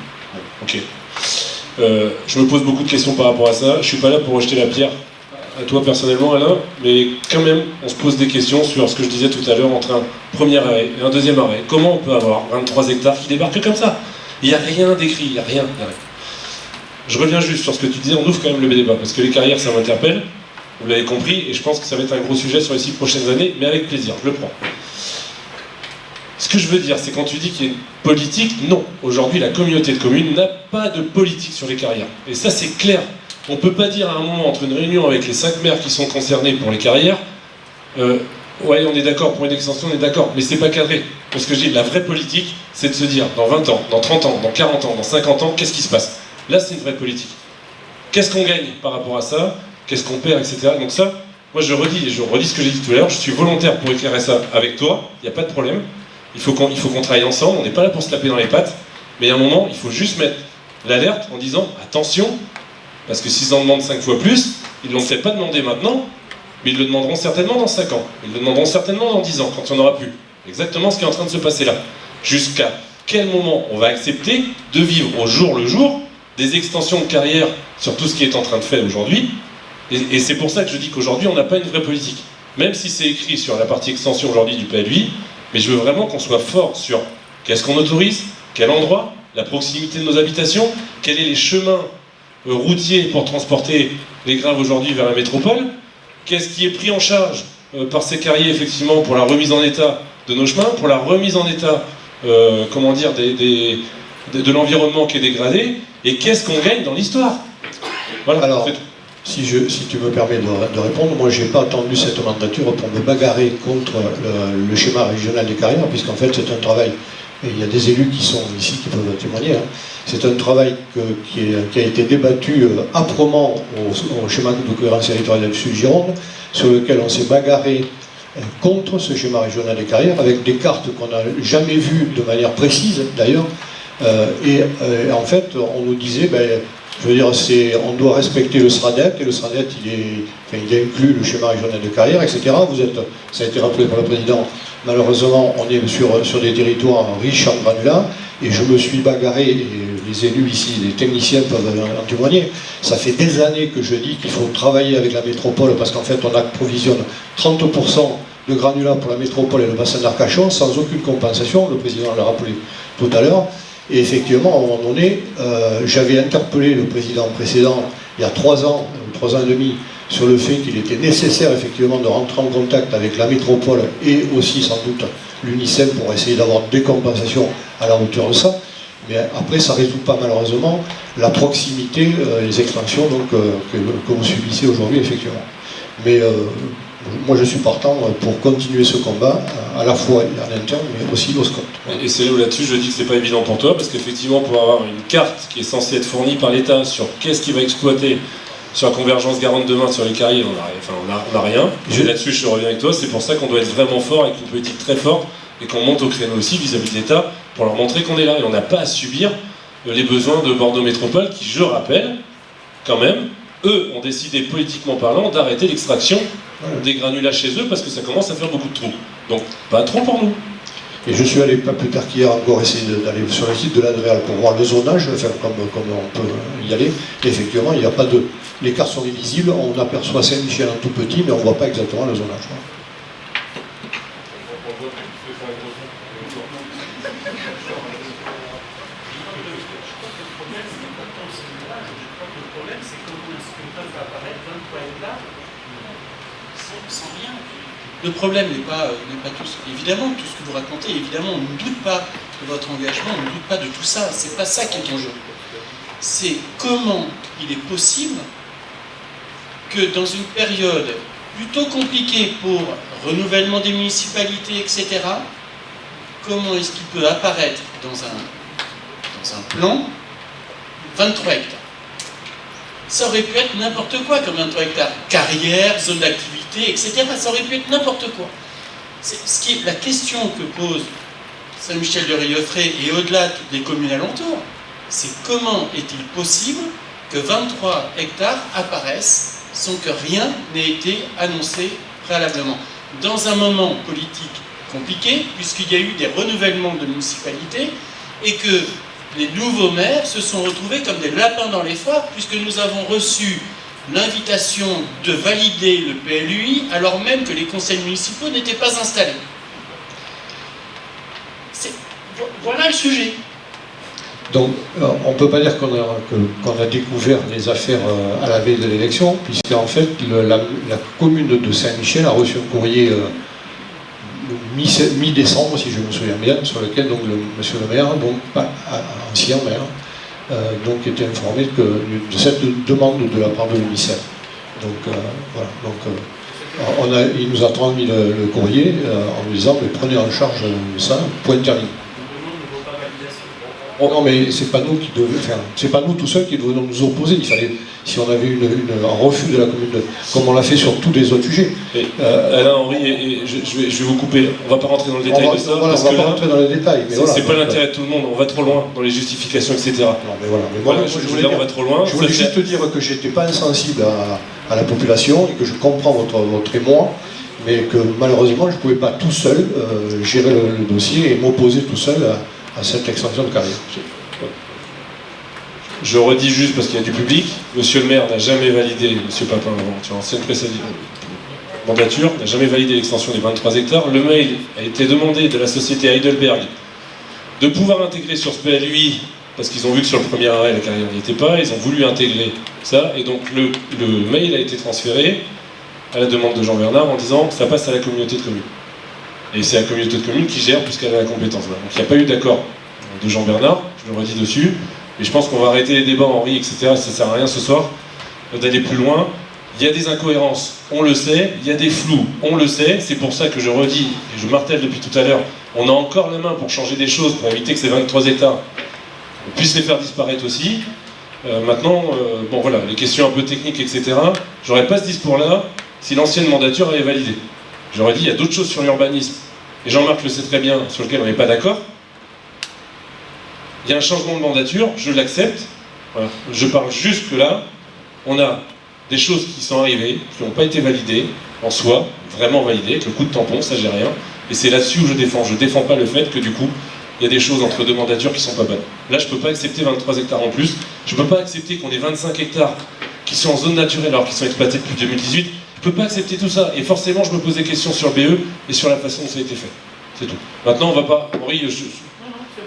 Ok. Je me pose beaucoup de questions par rapport à ça. Je suis pas là pour rejeter la pierre à toi personnellement, Alain, mais quand même, on se pose des questions sur ce que je disais tout à l'heure entre un premier arrêt et un deuxième arrêt. Comment on peut avoir 23 hectares qui débarquent comme ça? Il n'y a rien d'écrit, il n'y a rien. Je reviens juste sur ce que tu disais, on ouvre quand même le débat, parce que les carrières, ça m'interpelle, vous l'avez compris, et je pense que ça va être un gros sujet sur les 6 prochaines années, mais avec plaisir, je le prends. Ce que je veux dire, c'est quand tu dis qu'il y a une politique, non. Aujourd'hui, la communauté de communes n'a pas de politique sur les carrières. Et ça, c'est clair. On ne peut pas dire à un moment, entre une réunion avec les 5 maires qui sont concernés pour les carrières, ouais, on est d'accord pour une extension, on est d'accord, mais c'est pas cadré. Parce que je dis, la vraie politique, c'est de se dire, dans 20 ans, dans 30 ans, dans 40 ans, dans 50 ans, qu'est-ce qui se passe? Là, c'est une vraie politique. Qu'est-ce qu'on gagne par rapport à ça? Qu'est-ce qu'on perd, etc. Donc ça, moi je redis ce que j'ai dit tout à l'heure, je suis volontaire pour éclairer ça avec toi, il n'y a pas de problème. Il faut qu'on travaille ensemble, on n'est pas là pour se taper dans les pattes, mais à un moment, il faut juste mettre l'alerte en disant, attention, parce que s'ils en demandent 5 fois plus, ils ne l'ont peut-être pas demandé maintenant, mais ils le demanderont certainement dans 5 ans. Ils le demanderont certainement dans 10 ans, quand il n'y en aura plus. Exactement ce qui est en train de se passer là. Jusqu'à quel moment on va accepter de vivre au jour le jour des extensions de carrière sur tout ce qui est en train de faire aujourd'hui. Et c'est pour ça que je dis qu'aujourd'hui, on n'a pas une vraie politique. Même si c'est écrit sur la partie extension aujourd'hui du PLUI, mais je veux vraiment qu'on soit fort sur qu'est-ce qu'on autorise, quel endroit, la proximité de nos habitations, quels sont les chemins routiers pour transporter les graves aujourd'hui vers la métropole, qu'est-ce qui est pris en charge par ces carriers effectivement pour la remise en état de nos chemins, pour la remise en état comment dire, de l'environnement qui est dégradé, et qu'est-ce qu'on gagne dans l'histoire. Voilà. Alors, si tu me permets de répondre, moi j'ai pas attendu cette mandature pour me bagarrer contre le schéma régional des carrières, puisqu'en fait c'est un travail, et il y a des élus qui sont ici qui peuvent témoigner, hein, c'est un travail qui a été débattu âprement au schéma de cohérence territoriale du Sud-Gironde, sur lequel on s'est bagarré contre ce schéma régional des carrières, avec des cartes qu'on n'a jamais vues de manière précise d'ailleurs, et en fait on nous disait, je veux dire, on doit respecter le SRADET, et le SRADET il inclut le schéma régional de carrière, etc. Ça a été rappelé par le président, malheureusement on est sur des territoires riches en granulats, et je me suis bagarré, et les élus ici, les techniciens peuvent en témoigner, ça fait des années que je dis qu'il faut travailler avec la métropole, parce qu'en fait on approvisionne 30% de granulats pour la métropole et le bassin d'Arcachon sans aucune compensation, le président l'a rappelé tout à l'heure. Et effectivement, à un moment donné, j'avais interpellé le président précédent, il y a 3 ans, 3 ans et demi, sur le fait qu'il était nécessaire effectivement de rentrer en contact avec la métropole et aussi sans doute l'UNICEF pour essayer d'avoir des compensations à la hauteur de ça. Mais après, ça ne résout pas malheureusement la proximité, les extensions donc, que vous subissez aujourd'hui, effectivement. Mais moi je suis partant pour continuer ce combat, à la fois à l'interne, mais aussi au SCOT. Et c'est là où là-dessus je dis que c'est pas évident pour toi, parce qu'effectivement pour avoir une carte qui est censée être fournie par l'État sur qu'est-ce qu'il va exploiter sur la convergence Garonne demain sur les carrières, on n'a rien. Là-dessus je reviens avec toi, c'est pour ça qu'on doit être vraiment fort, avec une politique très forte, et qu'on monte au créneau aussi vis-à-vis de l'État, pour leur montrer qu'on est là, et on n'a pas à subir les besoins de Bordeaux Métropole, qui, je rappelle, quand même, eux ont décidé politiquement parlant d'arrêter l'extraction des granulats chez eux parce que ça commence à faire beaucoup de trous. Donc, pas trop pour nous. Et je suis allé pas plus tard qu'hier encore essayer d'aller sur le site de l'Adréal pour voir le zonage, comme on peut y aller. Et effectivement, il n'y a pas de. Les cartes sont illisibles, on aperçoit Saint-Michel en tout petit, mais on ne voit pas exactement le zonage. Le problème n'est pas tout ce évidemment tout ce que vous racontez, évidemment on ne doute pas de votre engagement, on ne doute pas de tout ça, c'est pas ça qui est en jeu. C'est comment il est possible que dans une période plutôt compliquée pour renouvellement des municipalités, etc., comment est-ce qu'il peut apparaître dans un plan 23 hectares. Ça aurait pu être n'importe quoi comme 23 hectares. Carrière, zone d'activité, etc. Ça aurait pu être n'importe quoi. La question que pose Saint-Michel-de-Rieuffray et au-delà des communes alentours, c'est comment est-il possible que 23 hectares apparaissent sans que rien n'ait été annoncé préalablement. Dans un moment politique compliqué, puisqu'il y a eu des renouvellements de municipalités et que les nouveaux maires se sont retrouvés comme des lapins dans les phares, puisque nous avons reçu l'invitation de valider le PLUI alors même que les conseils municipaux n'étaient pas installés. Voilà le sujet. Donc, on ne peut pas dire qu'on a découvert les affaires à la veille de l'élection, puisqu'en fait, la commune de Saint-Michel a reçu un courrier mi-décembre, si je me souviens bien, sur lequel donc, monsieur le maire, donc ancien maire, donc était informé de cette demande de la part de l'UNICEF. Donc, voilà. Donc, il nous a transmis le courrier en nous disant, mais prenez en charge ça, point terminé. Non, mais c'est pas nous qui devions, c'est pas nous tout seuls qui devions nous opposer. Il fallait, si on avait un refus de la commune, comme on l'a fait sur tous les autres sujets. Alain, Henri, je vais vous couper. On va pas rentrer dans le détail de ça. Voilà, on va pas rentrer dans les détails. C'est pas l'intérêt de tout le monde. On va trop loin dans les justifications, etc. Non, mais voilà. Mais moi, je voulais dire, on va trop loin. Je voulais juste te dire que j'étais pas insensible à la population et que je comprends votre émoi, mais que malheureusement, je pouvais pas tout seul gérer le dossier et m'opposer tout seul à cette extension de carrière. Je redis juste parce qu'il y a du public, monsieur le maire n'a jamais validé, monsieur Papin, tu as ancienne mandature, n'a jamais validé l'extension des 23 hectares. Le mail a été demandé de la société Heidelberg de pouvoir intégrer sur ce PLUI, parce qu'ils ont vu que sur le premier arrêt la carrière n'y était pas, ils ont voulu intégrer ça, et donc le mail a été transféré à la demande de Jean Bernard en disant ça passe à la communauté de communes. Et c'est la communauté de communes qui gère puisqu'elle a la compétence. Voilà. Donc il n'y a pas eu d'accord de Jean Bernard, je le redis dessus, et je pense qu'on va arrêter les débats, Henri, etc. Ça ne sert à rien ce soir d'aller plus loin. Il y a des incohérences, on le sait, il y a des flous, on le sait, c'est pour ça que je redis, et je martèle depuis tout à l'heure, on a encore la main pour changer des choses, pour éviter que ces 23 hectares, on puisse les faire disparaître aussi. Maintenant, bon voilà, les questions un peu techniques, etc., j'aurais pas ce discours-là si l'ancienne mandature avait validé. J'aurais dit, il y a d'autres choses sur l'urbanisme, et Jean-Marc le sait très bien, sur lesquelles on n'est pas d'accord. Il y a un changement de mandature, je l'accepte. Voilà. Je parle juste que là, on a des choses qui sont arrivées, qui n'ont pas été validées, en soi, vraiment validées, avec le coup de tampon, ça j'ai rien. Et c'est là-dessus où je défends. Je ne défends pas le fait que du coup, il y a des choses entre deux mandatures qui sont pas bonnes. Là, je ne peux pas accepter 23 hectares en plus. Je ne peux pas accepter qu'on ait 25 hectares qui sont en zone naturelle alors qu'ils sont exploités depuis 2018. Je ne peux pas accepter tout ça. Et forcément, je me pose des questions sur BE et sur la façon dont ça a été fait. C'est tout. Maintenant, on va pas... Henri,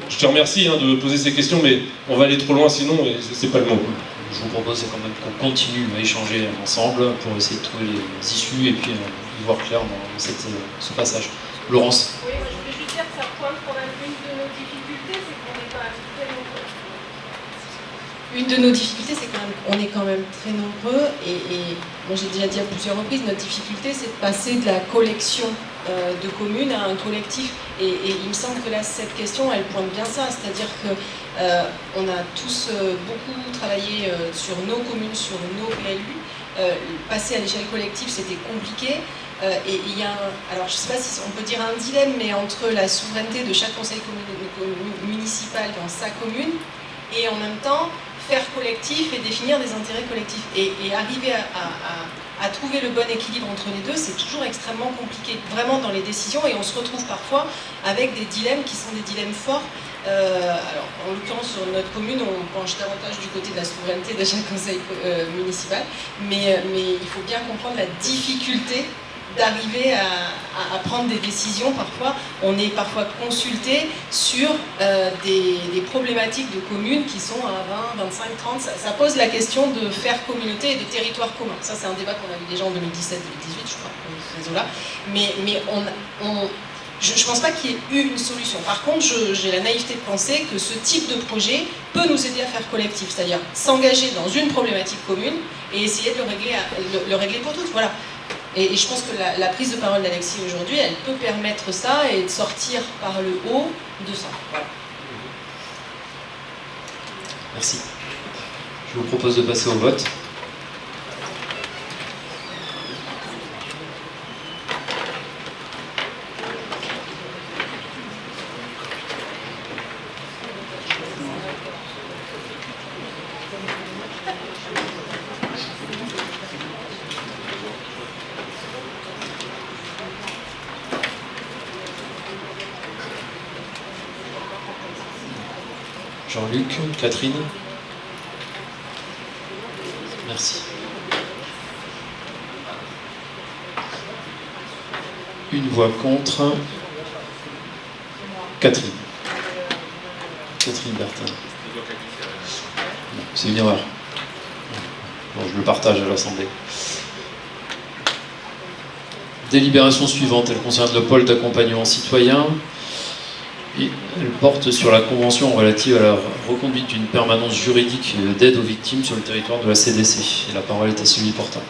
je te remercie de poser ces questions, mais on va aller trop loin sinon, et c'est pas le mot. Je vous propose quand même qu'on continue à échanger ensemble pour essayer de trouver les issues et puis y voir clair dans ce passage. Laurence. Oui, moi je voulais juste dire que ça pointe quand même une de nos difficultés, c'est qu'on est quand même très nombreux. Une de nos difficultés, c'est qu'on est quand même très nombreux et bon, j'ai déjà dit à plusieurs reprises, notre difficulté c'est de passer de la collection de communes à un collectif et il me semble que là cette question elle pointe bien ça, c'est-à-dire que on a tous beaucoup travaillé sur nos communes, sur nos PLU, passer à l'échelle collective c'était compliqué et il y a alors je ne sais pas si on peut dire un dilemme, mais entre la souveraineté de chaque conseil municipal dans sa commune et en même temps faire collectif et définir des intérêts collectifs et arriver à trouver le bon équilibre entre les deux, c'est toujours extrêmement compliqué, vraiment dans les décisions, et on se retrouve parfois avec des dilemmes qui sont des dilemmes forts. Alors, en l'occurrence, sur notre commune, on penche davantage du côté de la souveraineté de chaque conseil municipal, mais il faut bien comprendre la difficulté d'arriver à prendre des décisions. Parfois, on est parfois consulté sur des problématiques de communes qui sont à 20, 25, 30. Ça pose la question de faire communauté et de territoire commun. Ça, c'est un débat qu'on a eu déjà en 2017-2018, je crois, pour ce réseau-là. Mais je ne pense pas qu'il y ait eu une solution. Par contre, j'ai la naïveté de penser que ce type de projet peut nous aider à faire collectif, c'est-à-dire s'engager dans une problématique commune et essayer de le régler pour tous. Voilà. Et je pense que la prise de parole d'Alexis aujourd'hui, elle peut permettre ça et de sortir par le haut de ça. Voilà. Merci. Je vous propose de passer au vote. Jean-Luc, Catherine. Merci. Une voix contre. Catherine Bertin. C'est une erreur. Bon, je le partage à l'Assemblée. Délibération suivante, elle concerne le pôle d'accompagnement citoyen et elle porte sur la convention relative à la reconduite d'une permanence juridique d'aide aux victimes sur le territoire de la CDC. Et la parole est à Sylvie Portin.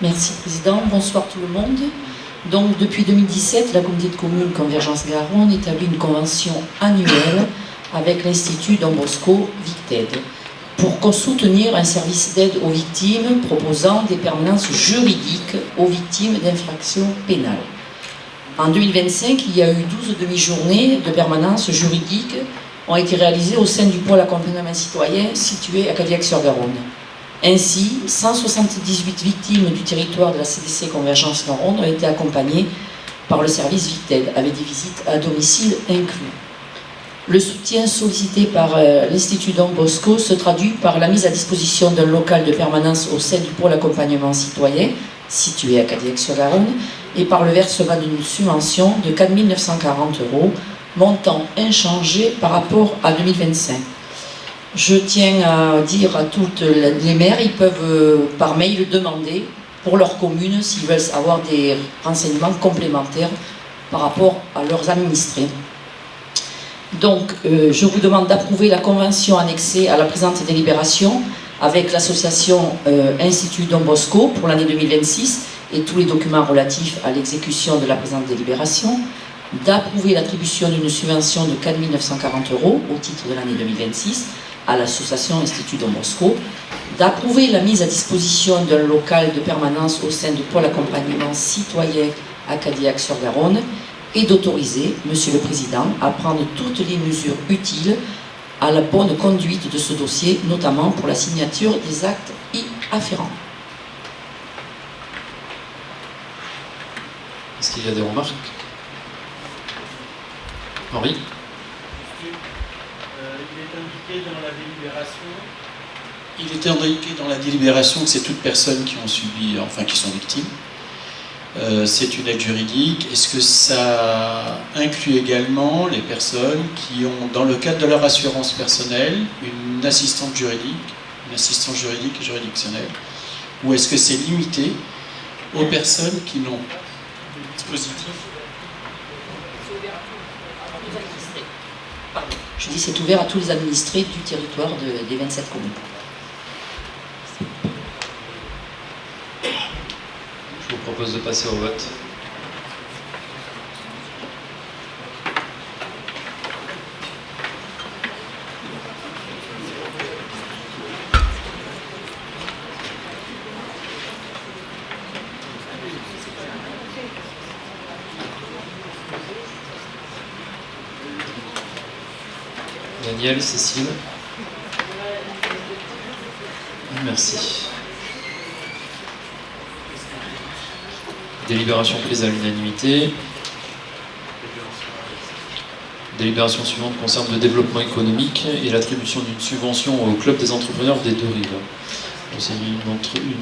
Merci Président, bonsoir tout le monde. Donc depuis 2017, la communauté de communes Convergence Garonne établit une convention annuelle avec l'Institut Don Bosco Victed pour soutenir un service d'aide aux victimes proposant des permanences juridiques aux victimes d'infractions pénales. En 2025, il y a eu 12 demi-journées de permanences juridiques ont été réalisées au sein du pôle accompagnement citoyen situé à Cadillac-sur-Garonne. Ainsi, 178 victimes du territoire de la CDC Convergence Garonne ont été accompagnées par le service Victed, avec des visites à domicile inclus. Le soutien sollicité par l'Institut Don Bosco se traduit par la mise à disposition d'un local de permanence au sein du pôle accompagnement citoyen, situé à Cadillac-sur-Garonne, et par le versement d'une subvention de 4 940 €, montant inchangé par rapport à 2025. Je tiens à dire à toutes les maires, ils peuvent par mail demander pour leur commune s'ils veulent avoir des renseignements complémentaires par rapport à leurs administrés. Donc, je vous demande d'approuver la convention annexée à la présente délibération avec l'association Institut Don Bosco pour l'année 2026 et tous les documents relatifs à l'exécution de la présente délibération, d'approuver l'attribution d'une subvention de 4 940 € au titre de l'année 2026 à l'association Institut Don Bosco, d'approuver la mise à disposition d'un local de permanence au sein du pôle accompagnement citoyen à Cadillac-sur-Garonne et d'autoriser, Monsieur le Président, à prendre toutes les mesures utiles à la bonne conduite de ce dossier, notamment pour la signature des actes y afférents. Est-ce qu'il y a des remarques? Henri? Il était indiqué dans la délibération que c'est toutes personnes qui ont subi, enfin qui sont victimes. C'est une aide juridique. Est-ce que ça inclut également les personnes qui ont, dans le cadre de leur assurance personnelle, une assistante juridique et juridictionnelle? Ou est-ce que c'est limité aux personnes qui n'ont pas de dispositif? Je dis c'est ouvert à tous les administrés du territoire des 27 communes. Je vous propose de passer au vote. Daniel, Cécile. Merci. Délibération prise à l'unanimité. Délibération suivante concerne le développement économique et l'attribution d'une subvention au club des entrepreneurs des Deux Rives. C'est une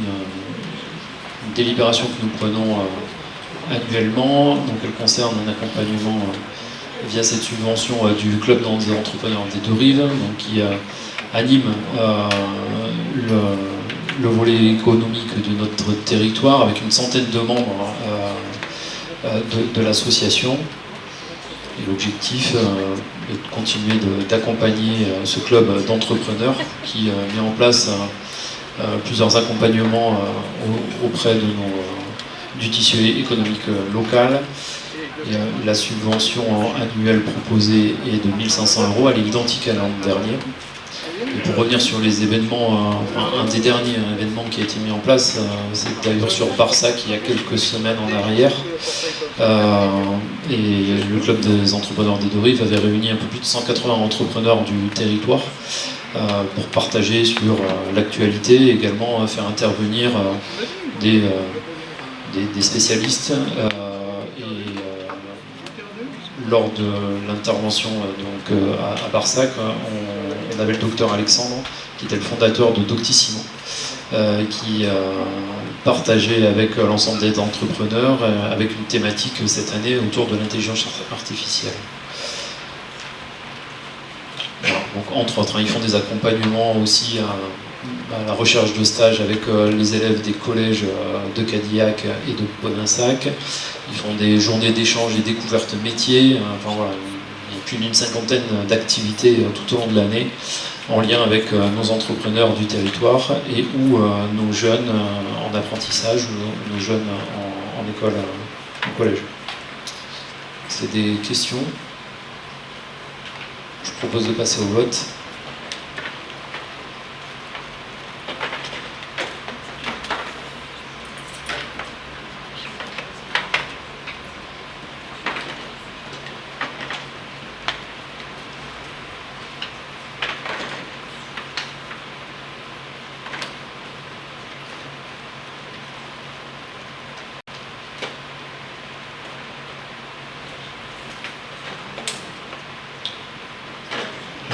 délibération que nous prenons annuellement, donc elle concerne un accompagnement via cette subvention du club des entrepreneurs des Deux Rives, donc qui anime le volet économique de notre territoire avec une centaine de membres de l'association. Et l'objectif est de continuer d'accompagner ce club d'entrepreneurs qui met en place plusieurs accompagnements auprès du tissu économique local. Et la subvention annuelle proposée est de 1 500 €, elle est identique à l'an dernier. Et pour revenir sur les événements, un des derniers événements qui a été mis en place, c'est d'ailleurs sur Barsac il y a quelques semaines en arrière. Et le club des entrepreneurs des Deux Rives avait réuni un peu plus de 180 entrepreneurs du territoire pour partager sur l'actualité et également faire intervenir des spécialistes. Lors de l'intervention à Barsac, on avait le docteur Alexandre, qui était le fondateur de Doctissimo, qui partagé avec l'ensemble des entrepreneurs, avec une thématique cette année autour de l'intelligence artificielle. Voilà, donc, entre autres, ils font des accompagnements aussi à la recherche de stages avec les élèves des collèges de Cadillac et de Podensac. Ils font des journées d'échange et découvertes métiers. Enfin, voilà, il y a plus d'une cinquantaine d'activités tout au long de l'année en lien avec nos entrepreneurs du territoire et ou nos jeunes en apprentissage ou nos jeunes en école, au collège. C'est des questions. Je propose de passer au vote.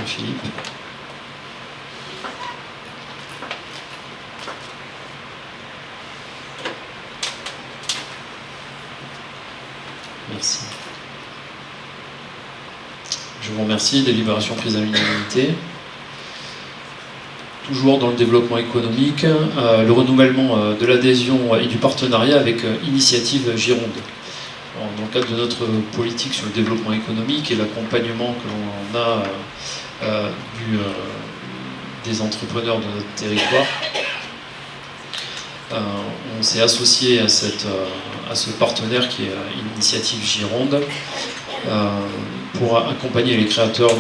Philippe. Merci. Je vous remercie. Délibération prise à l'unanimité. Toujours dans le développement économique, le renouvellement de l'adhésion et du partenariat avec Initiative Gironde. Alors, dans le cadre de notre politique sur le développement économique et l'accompagnement que l'on a des entrepreneurs de notre territoire, on s'est associé à ce partenaire qui est Initiative Gironde pour accompagner les créateurs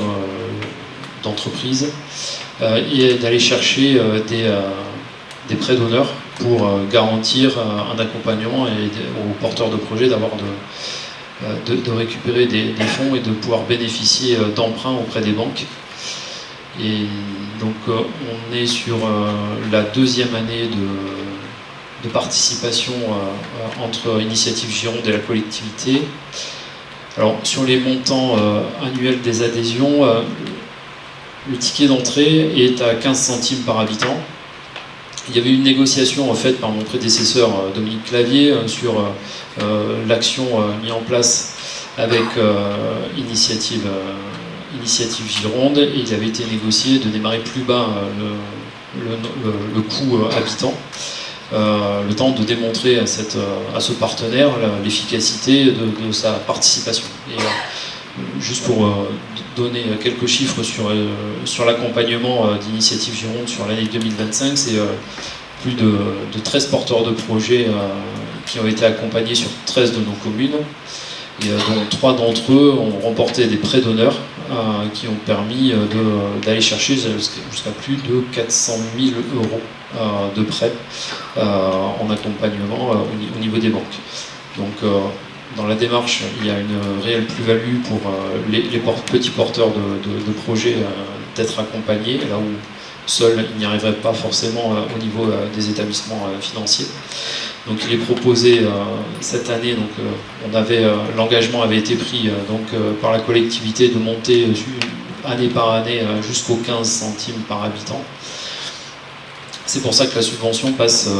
d'entreprises et d'aller chercher des prêts d'honneur pour garantir un accompagnement et aux porteurs de projets d'avoir de récupérer des fonds et de pouvoir bénéficier d'emprunts auprès des banques. Et donc on est sur la deuxième année de participation entre Initiative Gironde et la collectivité. Alors sur les montants annuels des adhésions, le ticket d'entrée est à 15 centimes par habitant. Il y avait une négociation faite par mon prédécesseur Dominique Clavier sur l'action mise en place avec Initiative Gironde, et il avait été négocié de démarrer plus bas le coût habitant, le temps de démontrer à ce partenaire l'efficacité de sa participation. Et juste pour donner quelques chiffres sur l'accompagnement d'Initiative Gironde sur l'année 2025, c'est plus de 13 porteurs de projets qui ont été accompagnés sur 13 de nos communes, et dont 3 d'entre eux ont remporté des prêts d'honneur qui ont permis d'aller chercher jusqu'à plus de 400 000 euros de prêts en accompagnement au niveau des banques. Donc dans la démarche, il y a une réelle plus-value pour les petits porteurs de projets d'être accompagnés, là où seuls ils n'y arriveraient pas forcément au niveau des établissements financiers. Donc il est proposé cette année, donc l'engagement avait été pris par la collectivité de monter année par année jusqu'aux 15 centimes par habitant. C'est pour ça que la subvention passe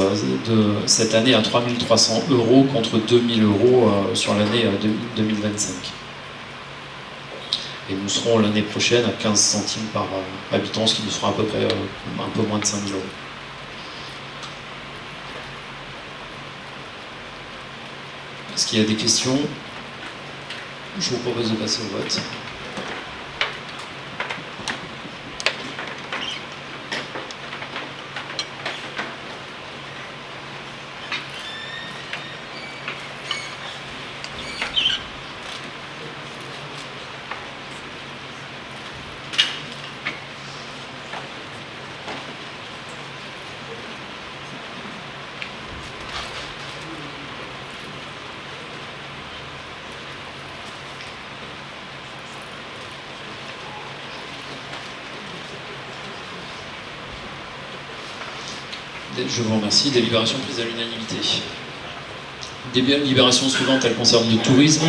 cette année à 3 300 € contre 2 000 € sur l'année 2025. Et nous serons l'année prochaine à 15 centimes par habitant, ce qui nous fera à peu près un peu moins de 5 000 €. Est-ce qu'il y a des questions? Je vous propose de passer au vote. Je vous remercie. Délibération prise à l'unanimité. Délibération suivante, elle concerne le tourisme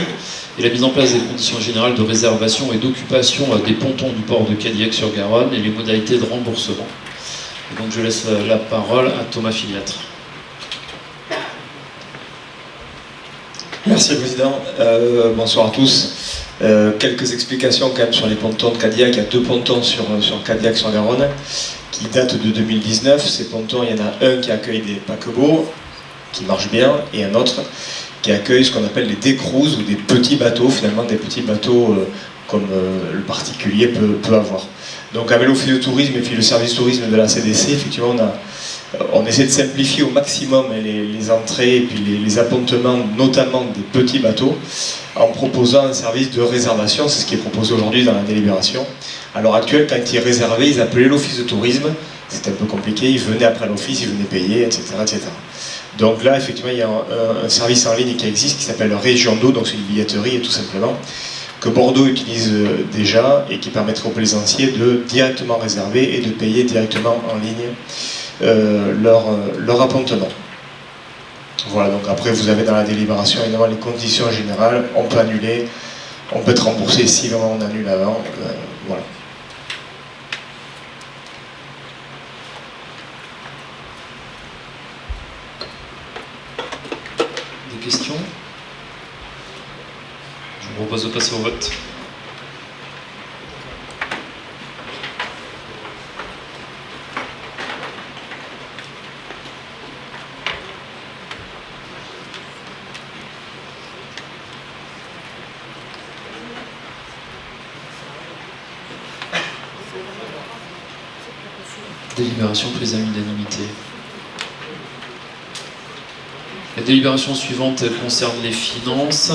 et la mise en place des conditions générales de réservation et d'occupation des pontons du port de Cadillac-sur-Garonne et les modalités de remboursement. Et donc je laisse la parole à Thomas Filiatre. Merci Président, bonsoir à tous. Quelques explications quand même sur les pontons de Cadillac. Il y a 2 pontons sur Cadillac-sur-Garonne qui datent de 2019. Ces pontons, il y en a un qui accueille des paquebots, qui marche bien, et un autre qui accueille ce qu'on appelle les décruises ou des petits bateaux, finalement des petits bateaux comme le particulier peut avoir. Donc avec l'Office de tourisme et puis le service tourisme de la CDC, effectivement on essaie de simplifier au maximum les entrées et puis les appontements, notamment des petits bateaux, en proposant un service de réservation. C'est ce qui est proposé aujourd'hui dans la délibération. À l'heure actuelle, quand ils réservaient, ils appelaient l'Office de tourisme, c'était un peu compliqué, ils venaient après l'office, ils venaient payer, etc., etc. Donc là, effectivement, il y a un service en ligne qui existe, qui s'appelle Région d'eau, donc c'est une billetterie, tout simplement, que Bordeaux utilise déjà et qui permettrait aux plaisanciers de directement réserver et de payer directement en ligne leur appontement. Voilà, donc après vous avez dans la délibération évidemment les conditions générales, on peut annuler, on peut être remboursé si vraiment on annule avant, voilà. Des questions? Je vous propose de passer au vote. Délibération prise à l'unanimité. La délibération suivante concerne les finances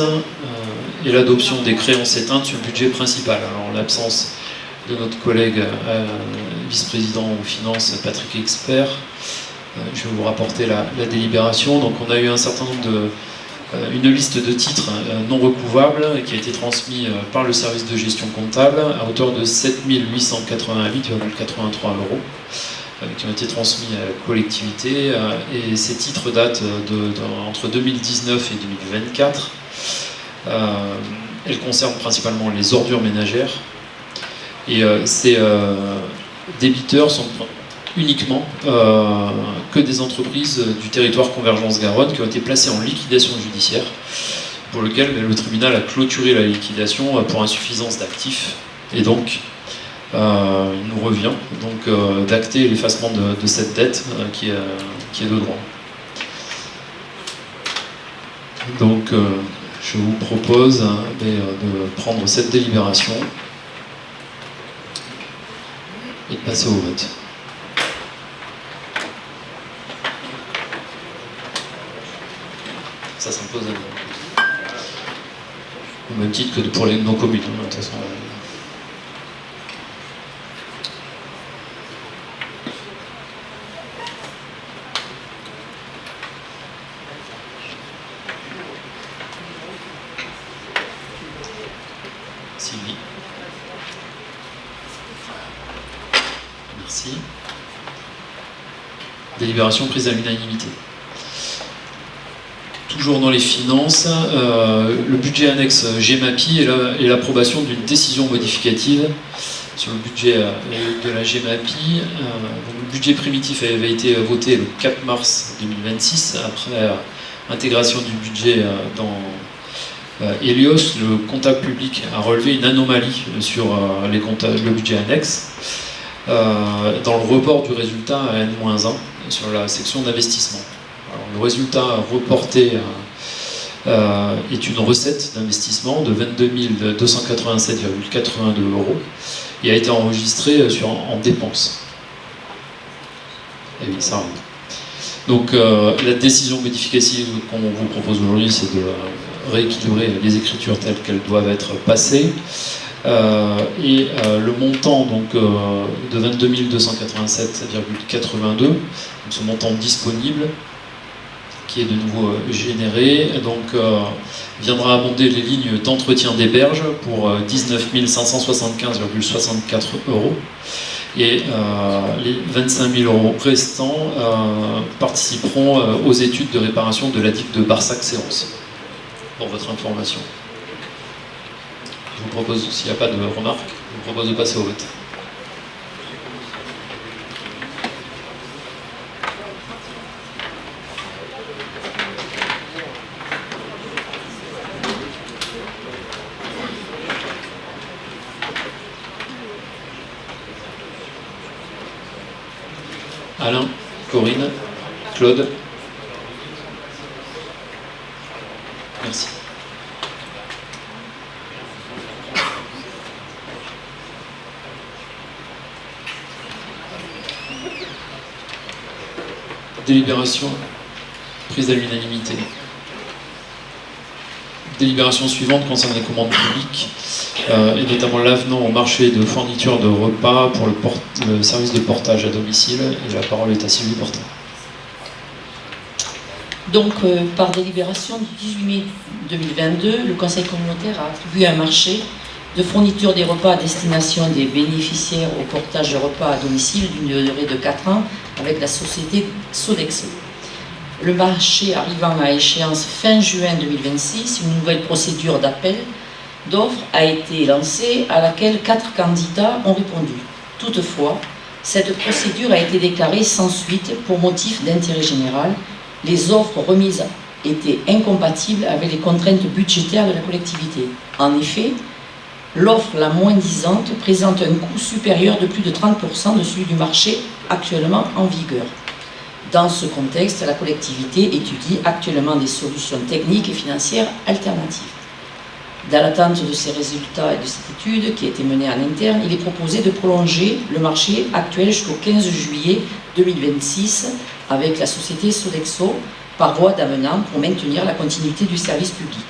et l'adoption des créances éteintes sur le budget principal. Alors, en l'absence de notre collègue vice-président aux finances, Patrick Expert, je vais vous rapporter la délibération. Donc, on a eu un certain nombre une liste de titres non recouvables qui a été transmis par le service de gestion comptable à hauteur de 7 888,83 € qui ont été transmis à la collectivité et ces titres datent entre 2019 et 2024. Elles concernent principalement les ordures ménagères et ces débiteurs sont uniquement que des entreprises du territoire Convergence-Garonne qui ont été placées en liquidation judiciaire, pour lequel le tribunal a clôturé la liquidation pour insuffisance d'actifs. Et donc, il nous revient donc d'acter l'effacement de cette dette qui est de droit. Donc, je vous propose de prendre cette délibération et de passer au vote. Ça s'impose à nous. Au même titre que pour nos communes, de toute façon. Sylvie. Merci. Délibération prise à l'unanimité. Toujours dans les finances, le budget annexe GEMAPI et l'approbation d'une décision modificative sur le budget de la GEMAPI. Le budget primitif avait été voté le 4 mars 2026, après intégration du budget dans Helios. Le comptable public a relevé une anomalie sur le budget annexe dans le report du résultat à N-1 sur la section d'investissement. Alors, le résultat reporté est une recette d'investissement de 22 287,82 € et a été enregistré en dépenses. Et oui, ça arrive. Donc la décision modificative qu'on vous propose aujourd'hui, c'est de rééquilibrer les écritures telles qu'elles doivent être passées. Et le montant donc, de 22 287,82 €, donc ce montant disponible, qui est de nouveau généré, donc viendra abonder les lignes d'entretien des berges pour 19 575,64 €. Et les 25 000 € restants participeront aux études de réparation de la digue de Barsac-Séance, pour votre information. Je vous propose, s'il n'y a pas de remarques, je vous propose de passer au vote. Alain, Corinne, Claude. Merci. Délibération prise à l'unanimité. Délibération suivante concerne les commandes publiques, et notamment l'avenant au marché de fourniture de repas pour le service de portage à domicile. Et la parole est à Sylvie Portin. Donc, par délibération du 18 mai 2022, le Conseil communautaire a attribué un marché de fourniture des repas à destination des bénéficiaires au portage de repas à domicile d'une durée de 4 ans avec la société Sodexo. Le marché arrivant à échéance fin juin 2026, une nouvelle procédure d'appel d'offres a été lancée à laquelle 4 candidats ont répondu. Toutefois, cette procédure a été déclarée sans suite pour motif d'intérêt général. Les offres remises étaient incompatibles avec les contraintes budgétaires de la collectivité. En effet, l'offre la moins disante présente un coût supérieur de plus de 30% de celui du marché actuellement en vigueur. Dans ce contexte, la collectivité étudie actuellement des solutions techniques et financières alternatives. Dans l'attente de ces résultats et de cette étude qui a été menée en interne, il est proposé de prolonger le marché actuel jusqu'au 15 juillet 2026 avec la société Sodexo par voie d'avenant pour maintenir la continuité du service public.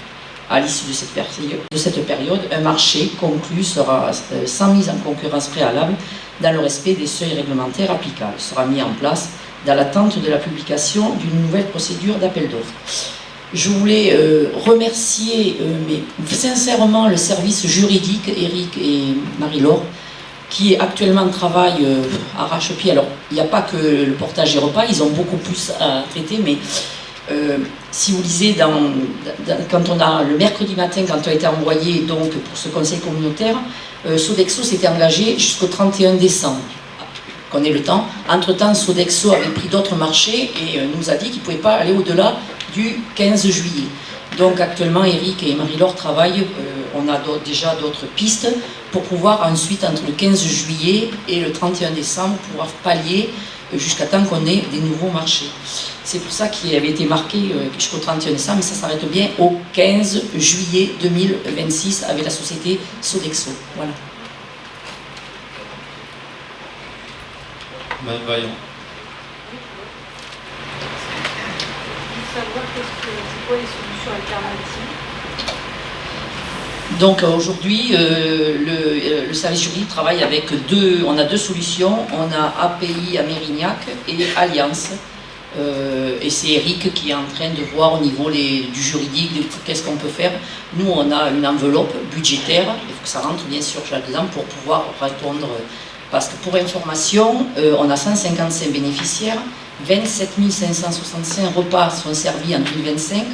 À l'issue de cette période, un marché conclu sera sans mise en concurrence préalable dans le respect des seuils réglementaires applicables. Sera mis en place dans l'attente de la publication d'une nouvelle procédure d'appel d'offres. Je voulais remercier mais sincèrement le service juridique, Eric et Marie-Laure, qui actuellement travaillent arrache-pied. Alors, il n'y a pas que le portage des repas, ils ont beaucoup plus à traiter, mais si vous lisez quand on a le mercredi matin, quand on a été envoyé donc pour ce conseil communautaire, Sodexo s'était engagé jusqu'au 31 décembre. Qu'on ait le temps. Entre-temps, Sodexo avait pris d'autres marchés et nous a dit qu'il ne pouvait pas aller au-delà du 15 juillet. Donc actuellement, Eric et Marie-Laure travaillent, on a déjà d'autres pistes pour pouvoir ensuite, entre le 15 juillet et le 31 décembre, pouvoir pallier jusqu'à temps qu'on ait des nouveaux marchés. C'est pour ça qu'il avait été marqué jusqu'au 31 décembre, mais ça s'arrête bien au 15 juillet 2026 avec la société Sodexo. Voilà. Madame Vaillant. Savoir c'est quoi les solutions alternatives. Donc aujourd'hui, le service juridique travaille avec on a deux solutions. On a API à Mérignac et Alliance. Et c'est Eric qui est en train de voir au niveau du juridique, qu'est-ce qu'on peut faire. Nous, on a une enveloppe budgétaire, il faut que ça rentre bien sûr là-dedans pour pouvoir répondre. Parce que pour information, on a 155 bénéficiaires, 27 565 repas sont servis en 2025,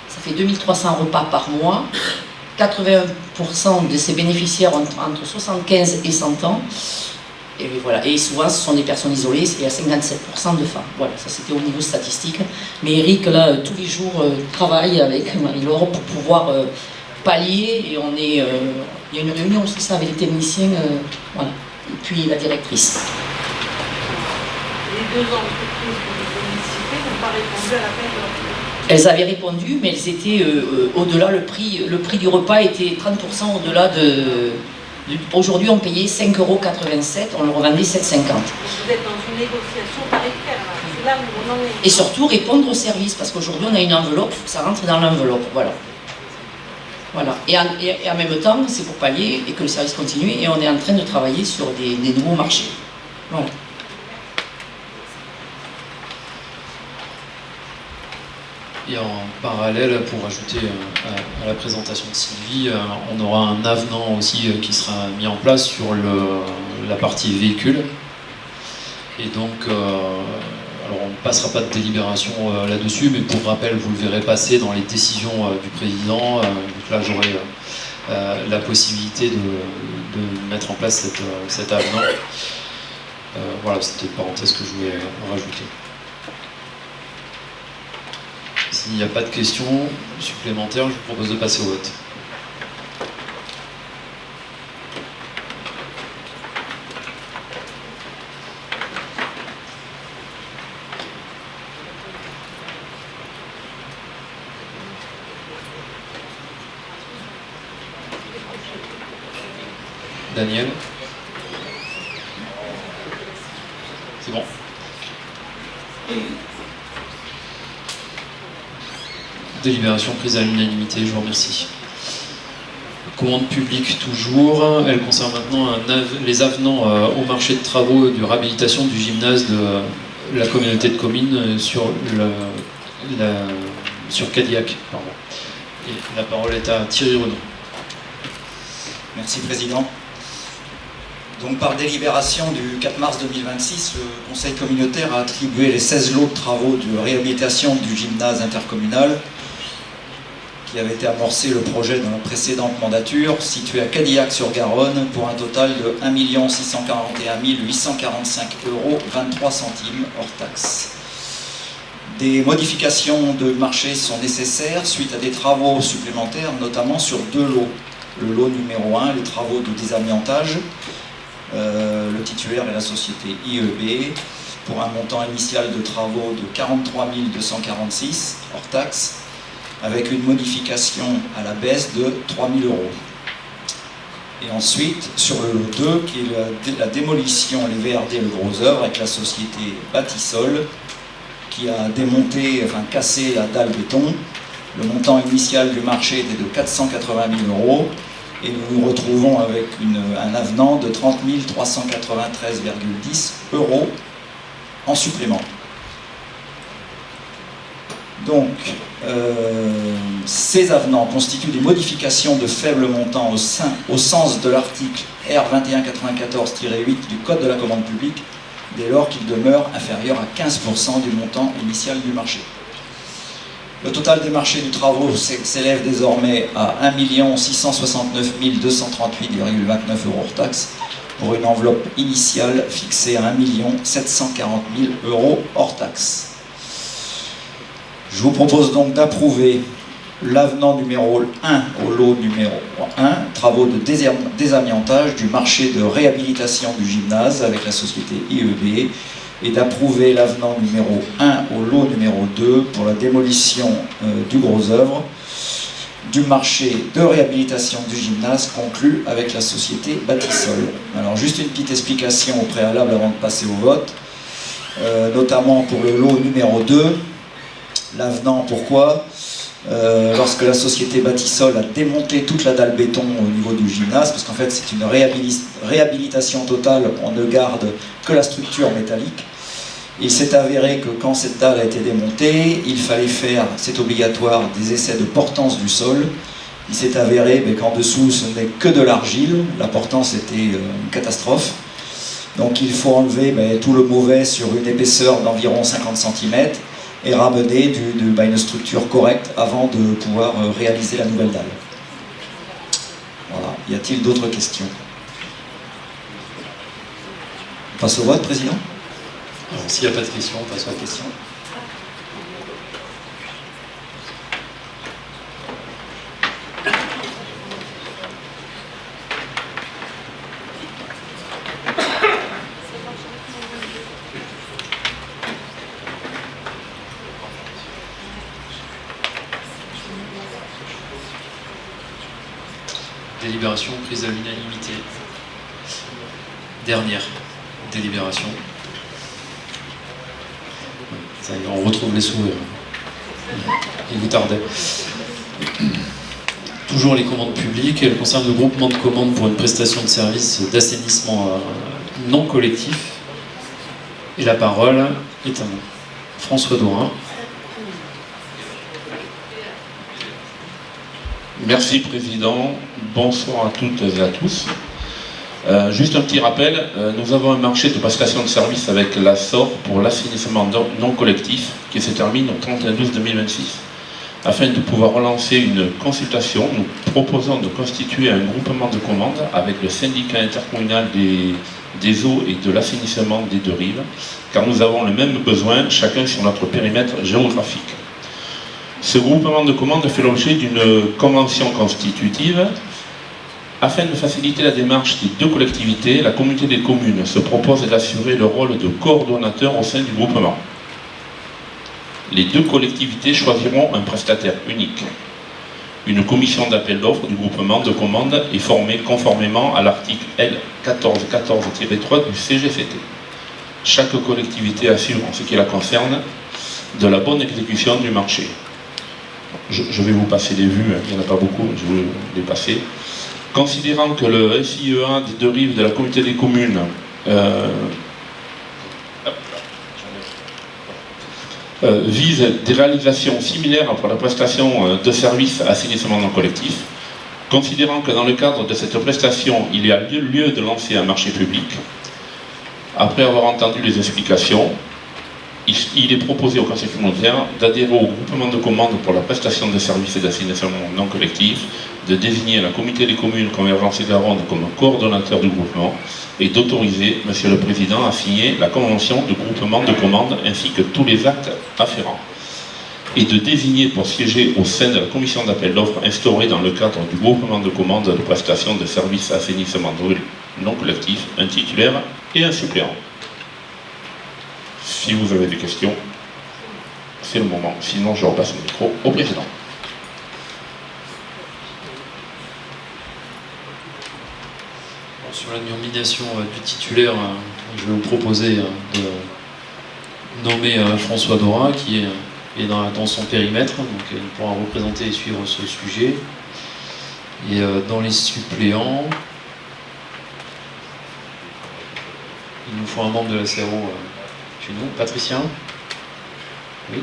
ça fait 2300 repas par mois, 81% de ces bénéficiaires ont entre 75 et 100 ans, et voilà. Et souvent ce sont des personnes isolées, et à 57% de femmes. Voilà, ça c'était au niveau statistique. Mais Eric, là, tous les jours, travaille avec Marie-Laure pour pouvoir pallier, et il y a une réunion aussi ça avec les techniciens, voilà. Et puis la directrice. Les deux entreprises que vous avez citées n'ont pas répondu à l'appel d'offres. Elles avaient répondu, mais elles étaient au-delà, le prix du repas était 30% au-delà aujourd'hui on payait 5,87 €, on le revendait 7,50 €. Vous êtes dans une négociation tarifaire, c'est là où on en est. Et surtout répondre au service, parce qu'aujourd'hui on a une enveloppe, il faut que ça rentre dans l'enveloppe, voilà. Voilà. Et en même temps, c'est pour pallier et que le service continue, et on est en train de travailler sur des nouveaux marchés. Voilà. Et en parallèle, pour ajouter à la présentation de Sylvie, on aura un avenant aussi qui sera mis en place sur la partie véhicule. Et donc, alors on ne passera pas de délibération là-dessus, mais pour rappel, vous le verrez passer dans les décisions du président. Donc là, j'aurai la possibilité de mettre en place cet avenant. Voilà, c'était une parenthèse que je voulais rajouter. S'il n'y a pas de questions supplémentaires, je vous propose de passer au vote. Daniel? C'est bon. Délibération prise à l'unanimité, je vous remercie. Commande publique toujours, elle concerne maintenant les avenants au marché de travaux de réhabilitation du gymnase de la communauté de communes sur Cadillac. Pardon. Et la parole est à Thierry Renaud. Merci Président. Donc par délibération du 4 mars 2026, le Conseil communautaire a attribué les 16 lots de travaux de réhabilitation du gymnase intercommunal qui avait été amorcé le projet dans la précédente mandature, situé à Cadillac-sur-Garonne pour un total de 1 641 845 € 23 centimes hors taxe. Des modifications de marché sont nécessaires suite à des travaux supplémentaires, notamment sur 2 lots. Le lot numéro 1, les travaux de désamiantage. Le titulaire est la société IEB pour un montant initial de travaux de 43 246 hors taxe, avec une modification à la baisse de 3 000 €. Et ensuite, sur le lot 2, qui est la démolition, les VRD, le gros œuvre, avec la société Bâtissol, qui a cassé la dalle béton. Le montant initial du marché était de 480 000 €, et nous nous retrouvons avec un avenant de 30 393,10 € en supplément. Donc, ces avenants constituent des modifications de faible montant au sens de l'article R2194-8 du Code de la commande publique, dès lors qu'ils demeurent inférieurs à 15% du montant initial du marché. Le total des marchés du travaux s'élève désormais à 1 669 238,29 € hors taxe, pour une enveloppe initiale fixée à 1 740 000 € hors taxe. Je vous propose donc d'approuver l'avenant numéro 1 au lot numéro 1, travaux de désamiantage du marché de réhabilitation du gymnase avec la société IEB, et d'approuver l'avenant numéro 1 au lot numéro 2 pour la démolition du gros œuvre du marché de réhabilitation du gymnase conclu avec la société Bâtissol. Alors juste une petite explication au préalable avant de passer au vote, notamment pour le lot numéro 2. L'avenant, pourquoi ? Lorsque la société Bâtissol a démonté toute la dalle béton au niveau du gymnase, parce qu'en fait c'est une réhabilitation totale, on ne garde que la structure métallique. Il s'est avéré que quand cette dalle a été démontée, il fallait faire, c'est obligatoire, des essais de portance du sol. Il s'est avéré qu'en dessous ce n'est que de l'argile, la portance était une catastrophe. Donc il faut enlever tout le mauvais sur une épaisseur d'environ 50 cm et ramener une structure correcte avant de pouvoir réaliser la nouvelle dalle. Voilà. Y a-t-il d'autres questions? On passe au vote, Président? S'il n'y a pas de questions, on passe à la question. Délibération prise à l'unanimité. Dernière délibération. Ça y est, on retrouve les sourires. Il vous tardait. Toujours les commandes publiques. Elles concernent le groupement de commandes pour une prestation de service d'assainissement non collectif. Et la parole est à François Dorin. Merci Président, bonsoir à toutes et à tous. Juste un petit rappel, nous avons un marché de prestation de services avec la SOR pour l'assainissement non collectif qui se termine au 31/12/2026. Afin de pouvoir relancer une consultation, nous proposons de constituer un groupement de commandes avec le syndicat intercommunal des eaux et de l'assainissement des deux rives, car nous avons le même besoin, chacun sur notre périmètre géographique. Ce groupement de commandes fait l'objet d'une convention constitutive. Afin de faciliter la démarche des deux collectivités, la communauté des communes se propose d'assurer le rôle de coordonnateur au sein du groupement. Les deux collectivités choisiront un prestataire unique. Une commission d'appel d'offres du groupement de commandes est formée conformément à l'article L1414-3 du CGCT. Chaque collectivité assure, en ce qui la concerne, de la bonne exécution du marché. Je vais vous passer les vues, il n'y en a pas beaucoup, je vais les passer. Considérant que le FIEA des deux rives de la communauté des communes vise des réalisations similaires pour la prestation de services assainissement non collectif, considérant que dans le cadre de cette prestation, il y a lieu de lancer un marché public, après avoir entendu les explications, il est proposé au Conseil communautaire d'adhérer au groupement de commandes pour la prestation de services d'assainissement non collectif, de désigner la communauté des communes Convergence et Garonne comme coordonnateur du groupement et d'autoriser Monsieur le Président à signer la convention de groupement de commandes ainsi que tous les actes afférents et de désigner pour siéger au sein de la commission d'appel d'offres instaurée dans le cadre du groupement de commandes de prestation de services assainissement non collectif un titulaire et un suppléant. Si vous avez des questions, c'est le moment. Sinon, je repasse le micro au président. Bon, sur la nomination du titulaire, je vais vous proposer de nommer François Dora, qui est dans son périmètre, donc il pourra représenter et suivre ce sujet. Et dans les suppléants, il nous faut un membre de la CRO. Chez nous, Patricia? Oui.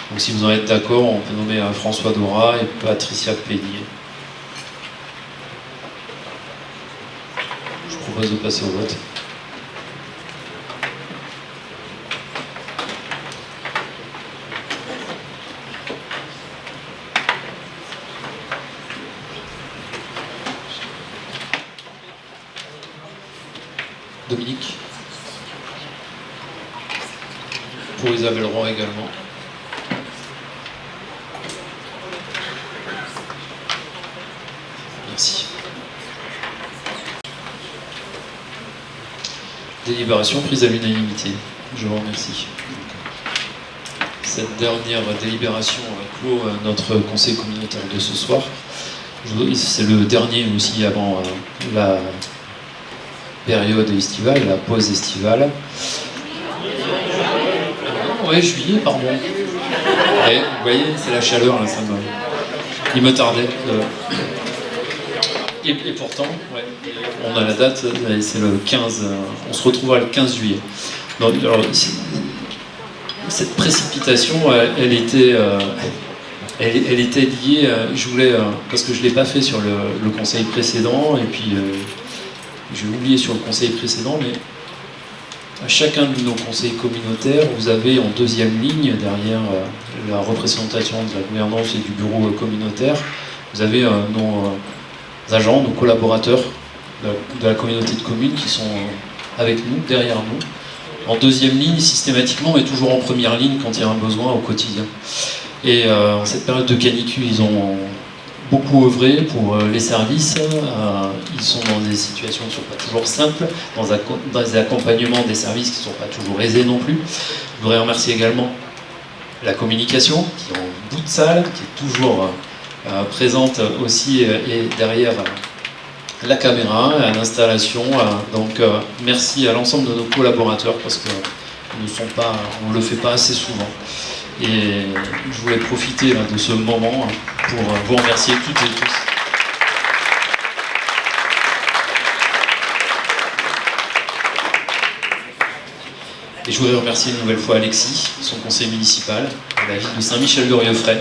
Donc si vous en êtes d'accord, on peut nommer François Dora et Patricia Pellier. Je propose de passer au vote. Dominique? Pour Isabelle Roy également. Merci. Délibération prise à l'unanimité. Je vous remercie. Cette dernière délibération clôt notre conseil communautaire de ce soir. C'est le dernier aussi avant la période estivale, la pause estivale. Ouais, juillet, pardon. Et, vous voyez, c'est la chaleur, là, il me tardait. Et pourtant, ouais, on a la date, c'est le 15, on se retrouvera le 15 juillet. Donc, alors, cette précipitation, elle était liée, je voulais, parce que je ne l'ai pas fait sur le conseil précédent, et puis j'ai oublié sur le conseil précédent, mais à chacun de nos conseils communautaires, vous avez en deuxième ligne, derrière la représentation de la gouvernance et du bureau communautaire, vous avez nos agents, nos collaborateurs de la communauté de communes qui sont avec nous, derrière nous. En deuxième ligne, systématiquement, mais toujours en première ligne quand il y a un besoin au quotidien. Et en cette période de canicule, ils ont beaucoup œuvré pour les services. Ils sont dans des situations qui ne sont pas toujours simples, dans des accompagnements des services qui ne sont pas toujours aisés non plus. Je voudrais remercier également la communication, qui est en bout de salle, qui est toujours présente aussi et derrière la caméra, à l'installation. Donc merci à l'ensemble de nos collaborateurs parce qu'on ne le fait pas assez souvent. Et je voulais profiter de ce moment pour vous remercier toutes et tous. Et je voudrais remercier une nouvelle fois Alexis, son conseil municipal, de la ville de Saint-Michel-de-Rieufray,